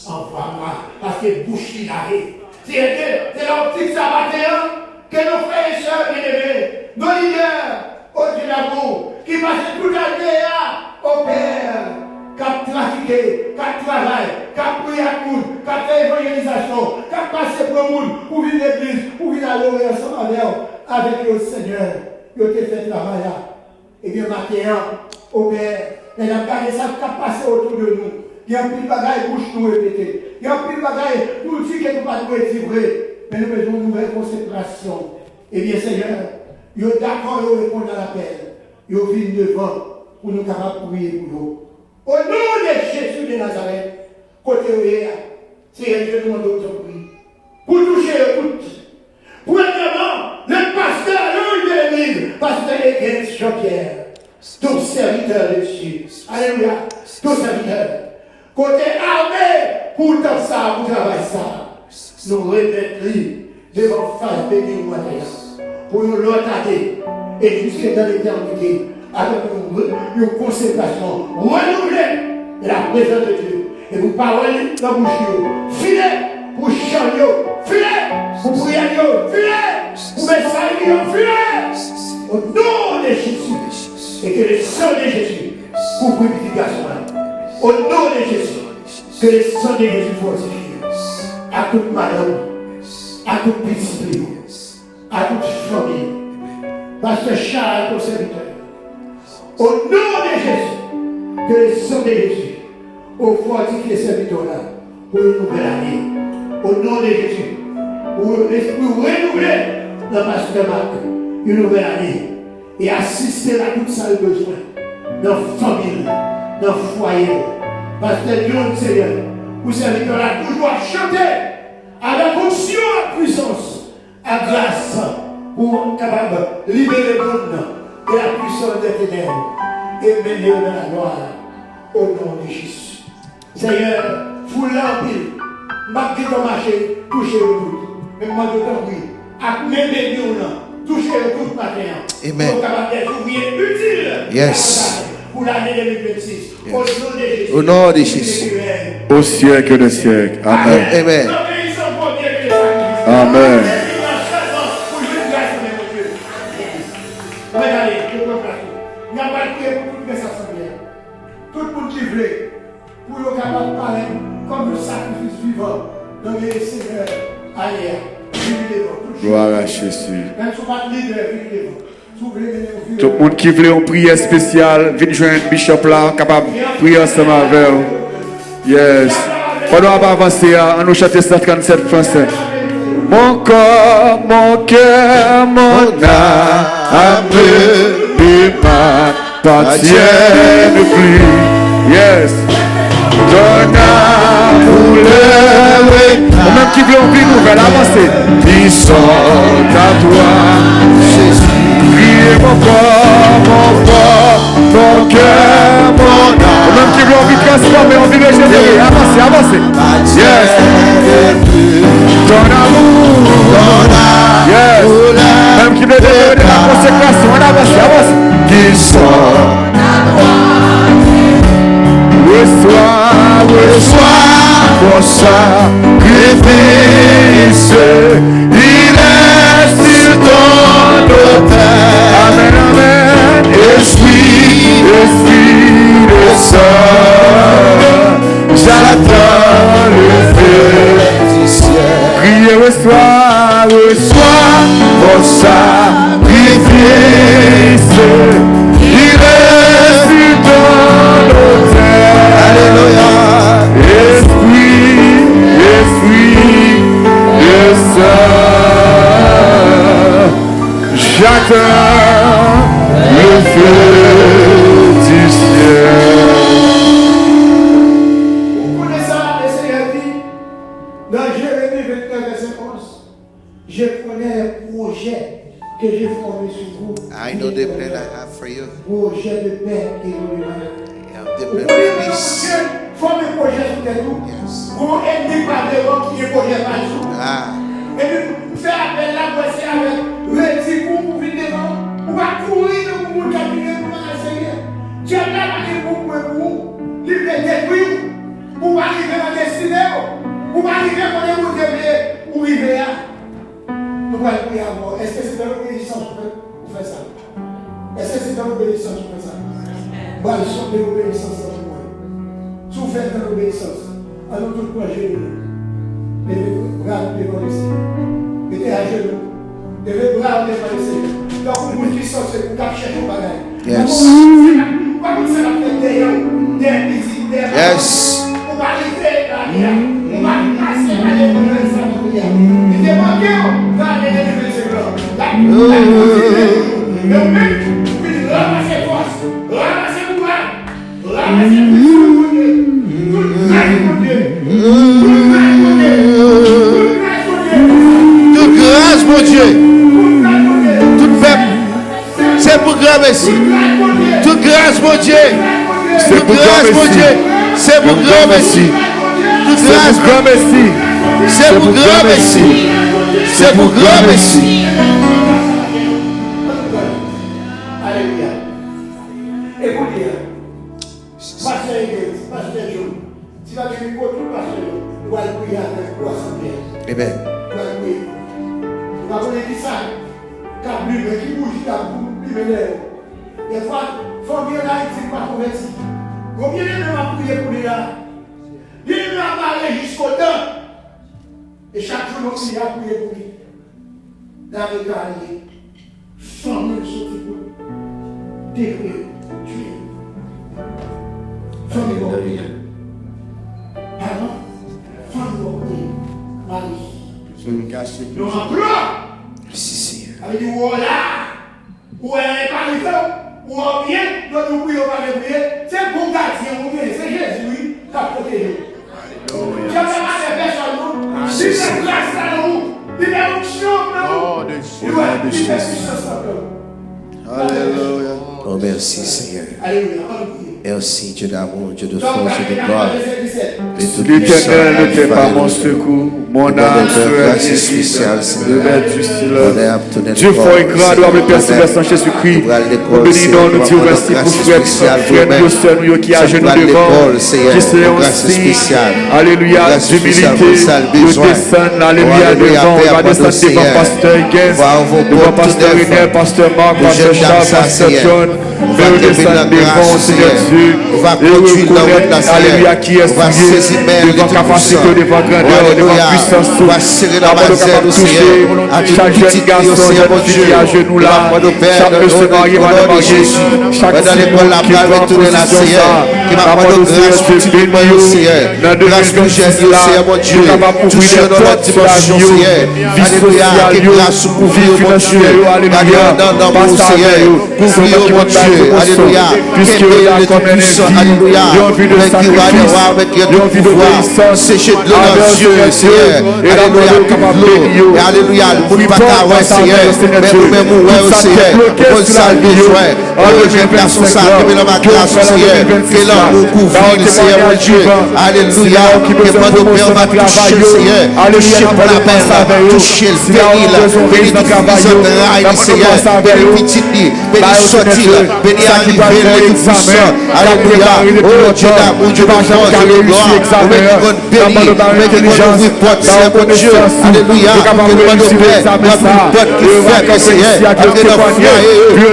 Envoie-moi, parce que bouche il arrive. C'est l'optique sabatéen que nos frères et sœurs bien-aimés, nos leaders, au Dieu d'amour, qui passent toute l'année au Père, qui a trafiqué, qui a travaillé, qui a prié à tout, qui a fait évangélisation, qui a passé pour le monde, pour vivre l'église, pour vivre la louer ensemble avec le Seigneur. Il a fait travail là. Et bien maintenant, au Père, il a gardé ça qui a passé autour de nous. Il y a un petit bagage bouche nous répéter. Il y a un petit bagage nous dit que nous ne pouvons pas être vrai. Mais nous avons une nouvelle consécration. Eh bien, Seigneur, il est d'accord de répondre à l'appel. Il vient devant pour nous capables de prier pour nous. Au nom de Jésus de Nazareth, côté où il est, Seigneur, Dieu nous demande de prier. Pour toucher le tout. Pour évidemment, le pasteur, l'homme de l'église, pasteur l'église Jean-Pierre, ton serviteur de Dieu. Alléluia, ton serviteur. Côté armé, pour tout ça, pour travailler ça, nous remettons devant face béni ou matin, pour nous retarder et jusqu'à dans l'éternité, avec une consécration renouvelée de la présence de Dieu. Et vous parlez dans bouche, filet pour chanter, filet pour prier, filet pour messager, filet au nom de Jésus. Et que le sang de Jésus couvre purification. Au nom de Jésus, que le sang de Jésus fortifie à toute madame, à toute petite, à toute famille. Pasteur Charles, ton serviteur. Au nom de Jésus, que le sang de Jésus fortifie les serviteurs là pour une nouvelle année. Au nom de Jésus, pour renouveler dans Pasteur Marc une nouvelle année et assister à tout ça le besoin dans la famille, dans le foyer. Pasteur Dieu, Seigneur, vous serviteurs là toujours chanter avec onction et puissance, à grâce, pour capable de libérer le monde de la puissance des ténèbres et mener dans la gloire au nom de Jésus. Seigneur, vous l'empile, marquez ton marché, touchez le tout. Mais moi, je t'en prie, à mener nous, touchez le tout matin. Amen. Pour capable d'être utile. Yes. Pour l'année 2026. Au nom de Jésus. Au nom de Jésus. Au siècle des siècles. Amen. Amen. Amen. Regardez, il n'y a pas de prière pour toutes les assemblées. Tout le monde qui veut, pour le capable de parler comme le sacrifice vivant, dans les Seigneurs, ailleurs. Gloire à Jésus. Même si vous n'êtes pas leader, vivez devant. Tout le monde qui veut une prière spéciale, viens joindre Bishop là, capable de prier ensemble avec vous. Yes. Pendant qu'on va avancer, on nous chante 137 français. Mon corps, mon cœur, mon âme ne m'appartiennent plus. Yes. Ton amour le même qui veut une vie nouvelle, avancez. Ils sont à toi, Jésus. Priez mon corps, mon cœur, mon âme. Même qui veut une vie transformée, en vie régénérée. Avancez, avancez. Yes. Ton amour, yes. Même qui veut devenir la consécration, on avance, avance. Qu'ils sont à toi. Reçois mon sacrifice. Il est sur ton autel. Amen, amen. Esprit de sang, j'attends le feu du ciel. Priez, reçois mon sacrifice. Il est sur ton autel. Alléluia. Esprit de sang, j'attends le feu du ciel. I know the plan I have for you. Projet de paix et de I have the Vous plan voyez, of peace. il faut des projets sur tes loups. Yes. Vous aidez par des gens qui est projet par jour. Ah. Et puis, faire appel là, voici avec le pour venir devant. On va courir pour vous caminer pour le Seigneur. Dieu n'a pas de pour vous. Il veut détruire. Pour arriver à destinée. Pour arriver à vous devez où il est. Nous allons prier avant. Est-ce que c'est dans l'obéissance pour faire ça? Est-ce que c'est dans l'obéissance pour faire ça? Nous allons chanter l'obéissance dans le monde. Si vous faites dans l'obéissance, allons tout projet. Levez-vous devant le Seigneur. Mettez à genoux. Levez-vous devant le Seigneur. Donc, vous qui sont c'est pour chercher vos bagages. Yes. Pas comme ça, la fête des visites, des Yes. on va arrêter la vie. On va casser la vie pour le Seigneur. Et démarquez, on va aller lever ce blanc. La même, puis ramassez force, ramassez pouvoir, ramassez pour Dieu. Toute grâce pour Dieu. Toute grâce pour Dieu. Toute grâce, mon Dieu. Tout peuple. C'est pour grand merci. Toute grâce, mon Dieu. Toute grâce, mon Dieu. C'est pour grand merci. Toute grâce, grand merci. C'est pour grand merci. C'est pour grand merci. Alléluia. Écoutez, pasteur Église, pasteur Joe, si vous avez une autre pasteur, vous allez prier avec vous à Amen. vous allez prier. Vous allez dire ça, car lui, qui bouge, car lui, des fois, il faut bien là, il ne pas converti. Combien de temps va prier pour lui là? Il va parler jusqu'au temps. Et chaque jour, nous prions pour prier pour lui. La régalée, forme de sortie pour lui. Détruire, tuer. Forme de sortie. Pardon? Forme de sortie. Marie. Nous en pleurons. Merci, Seigneur. Avec du voilà. Ou elle est pas arrivée. Ou en bien, nous nous prions par les prières. C'est bon gardien, c'est Jésus qui a protégé. Dieu n'a pas de personne, nous. Si c'est grâce à nous, il est onction, nous. Il est puissance à nous. Alléluia. Oh, merci, Seigneur. Alléluia. Merci, Dieu d'amour, Dieu de force et de gloire. Et toute L'Éternel puissance, n'était pas mon secours, mon âme serait spéciale. Dieu fort et grand, doit le Père Céleste en Jésus-Christ. Nous bénissons, nous disons merci pour frère, nous sœurs, nous qui à genoux devant, qui sont aussi, alléluia, d'humilité, nous descendons, alléluia, devant, on va descendre devant Pasteur Higgins, devant Pasteur René, Pasteur Marc, Pasteur Charles, Pasteur John, nous descendons devant, Seigneur Dieu, et reconnaître, alléluia, qui est Dieu, devant capacité, devant grandeur, devant puissance, on va serrer la capable main de toucher chaque jeune garçon, jeune fille à genoux là, chaque monsieur marié, madame mariée, chaque l'école la qui parole retourner la Seigneur, qui m'a pas de grâce pour tout le monde, Seigneur. Grâce pour Jésus, Seigneur, mon Dieu. Touche dans notre dimension, Seigneur. Alléluia. Que grâce pour vivre, mon Dieu. Alléluia. Dans mon Seigneur. Couvrir, mon Dieu. Alléluia. Puisque il est puissant. Alléluia. Avec qui va avoir, avec qui de pouvoir. Sécher de l'eau dans les yeux, Seigneur. Alléluia. Toute l'eau. Alléluia. Pour ne pas t'avoir, Seigneur. Mais nous-mêmes, ouais, Seigneur. Pour salver, ouais. J'aime la son sacré, mais dans ma grâce, Seieur. Que l'amour couvre, Seigneur, mon Dieu. Alléluia. Que mon Père va toucher, Seigneur. Toucher pour la paix, toucher le béni, béni de prison de rail, Seieur. Béni petit, béni sorti, béni arrivé, béni puissant. Alléluia. Oh Dieu d'amour, Dieu de force, Dieu de gloire. Béni, béni, béni, porte, Seigneur, mon Dieu. Alléluia. Que le monde de paix, la porte qui fait que Seigneur, entre nos foyers,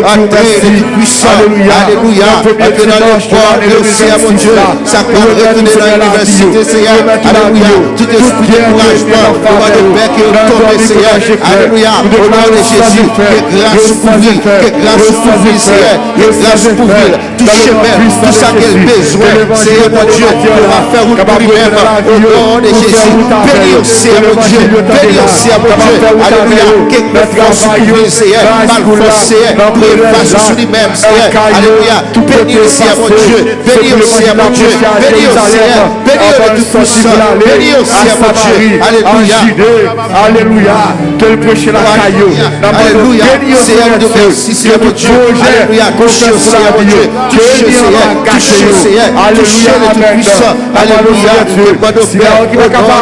entre les puissants. Alléluia. Entre dans le corps de Seigneur, mon Dieu. Ça peut retourner dans l'université, Seigneur. Alléluia. Tout esprit de couragement, le monde de paix qui est tombé, Seigneur. Alléluia. Au nom de Jésus, que grâce pour lui, que grâce pour lui, Seigneur. grâce pour elle, tout chemin, tout ça qu'elle a besoin, Seigneur mon Dieu, pour faire route pour lui-même, au nom de Jésus. Bénis aussi à mon Dieu, bénis aussi à mon Dieu, alléluia, quelque force pour lui, Seigneur, mal forcé, pour effacer sur lui-même, Seigneur, alléluia, bénis aussi à mon Dieu, bénis aussi à mon Dieu, bénis au Seigneur, bénis le Tout-Puissant, bénis aussi à mon Dieu, alléluia, alléluia, qu'elle prêche la caillou, alléluia, Seigneur de merci, Seigneur mon Dieu, alléluia, touche aussi à mon Dieu, touche Seigneur, touche Seigneur, touche le Tout-Puissant, alléluia, demande au Père, au nom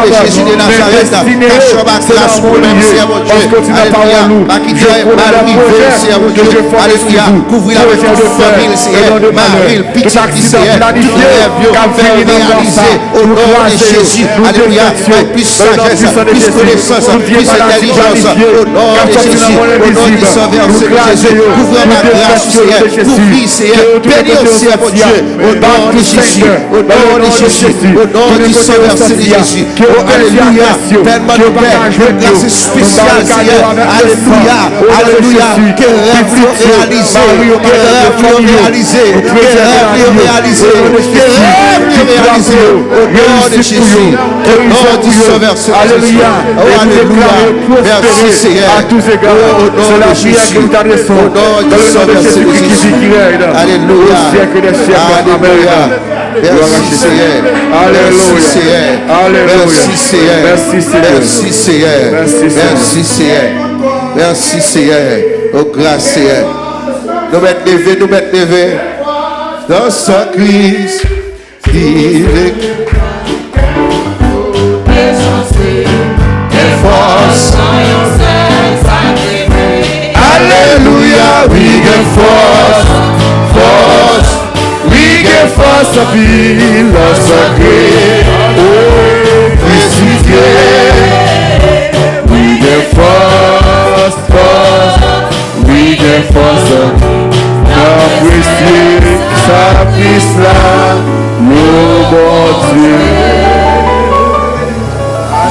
de Jésus de Nazareth, cache ma grâce pour même, Seigneur mon Dieu, alléluia, ma qui est mal arrivé, Seigneur mon Dieu, alléluia, couvrir avec toute famille, Seigneur, Marie, petit Seigneur, tout le rêve, réaliser au nom de Jésus, alléluia, plus sagesse, plus connaissance, plus intelligence, au nom de Jésus, au nom du Sauveur, Seigneur Jésus, couvrir ma grâce, Seigneur, couvrir, Seigneur, bénis aussi à mon Dieu, au nom de Jésus, au nom de Jésus, au nom du Sauveur, Seigneur Jésus, oh alléluia, tellement de Père, une grâce spéciale, Seigneur, alléluia, alléluia, que rêve réalisé, que rêve réalisé, que rêve réalisé, que rêve réalisé, au nom de Jésus, au nom du Sauveur, Seigneur Jésus, oh alléluia, merci Seigneur, à tous égards, au nom de Jésus, au nom du Sauveur, Seigneur Jésus, alléluia, alléluia, merci Seigneur, merci Seigneur, merci Seigneur, merci Seigneur, merci Seigneur, merci Seigneur, oh grâce Seigneur, nous mettons lever, dans son Christ, il est force. Alléluia, we get force, we get force of philosophy. Oh, crucifié, we get force, we get force. N'appréciez sa fils là, nous bon Dieu.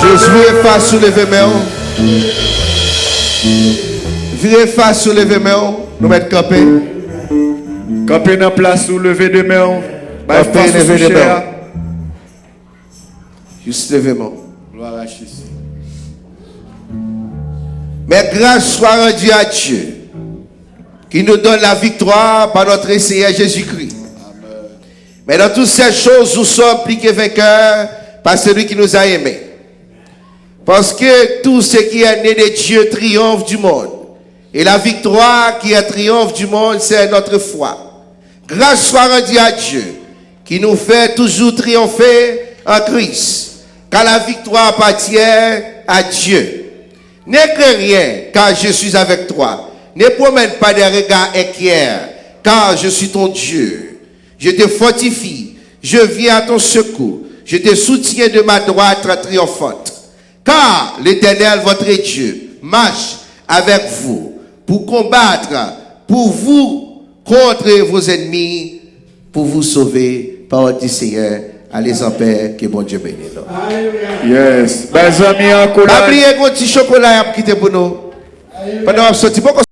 Jésus est face sur les mains. Virez face sur les mains. Nous mettons campé. Camper dans place sous lever de main. Camper lever de main. Juste lever main. Gloire à Jésus. Mais grâce soit rendue à Dieu qui nous donne la victoire par notre Seigneur Jésus-Christ. Mais dans toutes ces choses, nous sommes plus que vainqueurs par celui qui nous a aimés. Parce que tout ce qui est né de Dieu triomphe du monde. Et la victoire qui est triomphe du monde, c'est notre foi. Grâce soit rendue à Dieu, qui nous fait toujours triompher en Christ. Car la victoire appartient à Dieu. N'écris rien, car je suis avec toi. Ne promène pas des regards inquiets, car je suis ton Dieu. Je te fortifie, je viens à ton secours. Je te soutiens de ma droite triomphante. Car l'Éternel, votre Dieu, marche avec vous pour combattre, pour vous contre vos ennemis, pour vous sauver par du Seigneur. Allez en paix, que bon Dieu bénisse. Yes. Mes amis en colère. Pas oublier un petit chocolat à quitter pour nous. Pendant que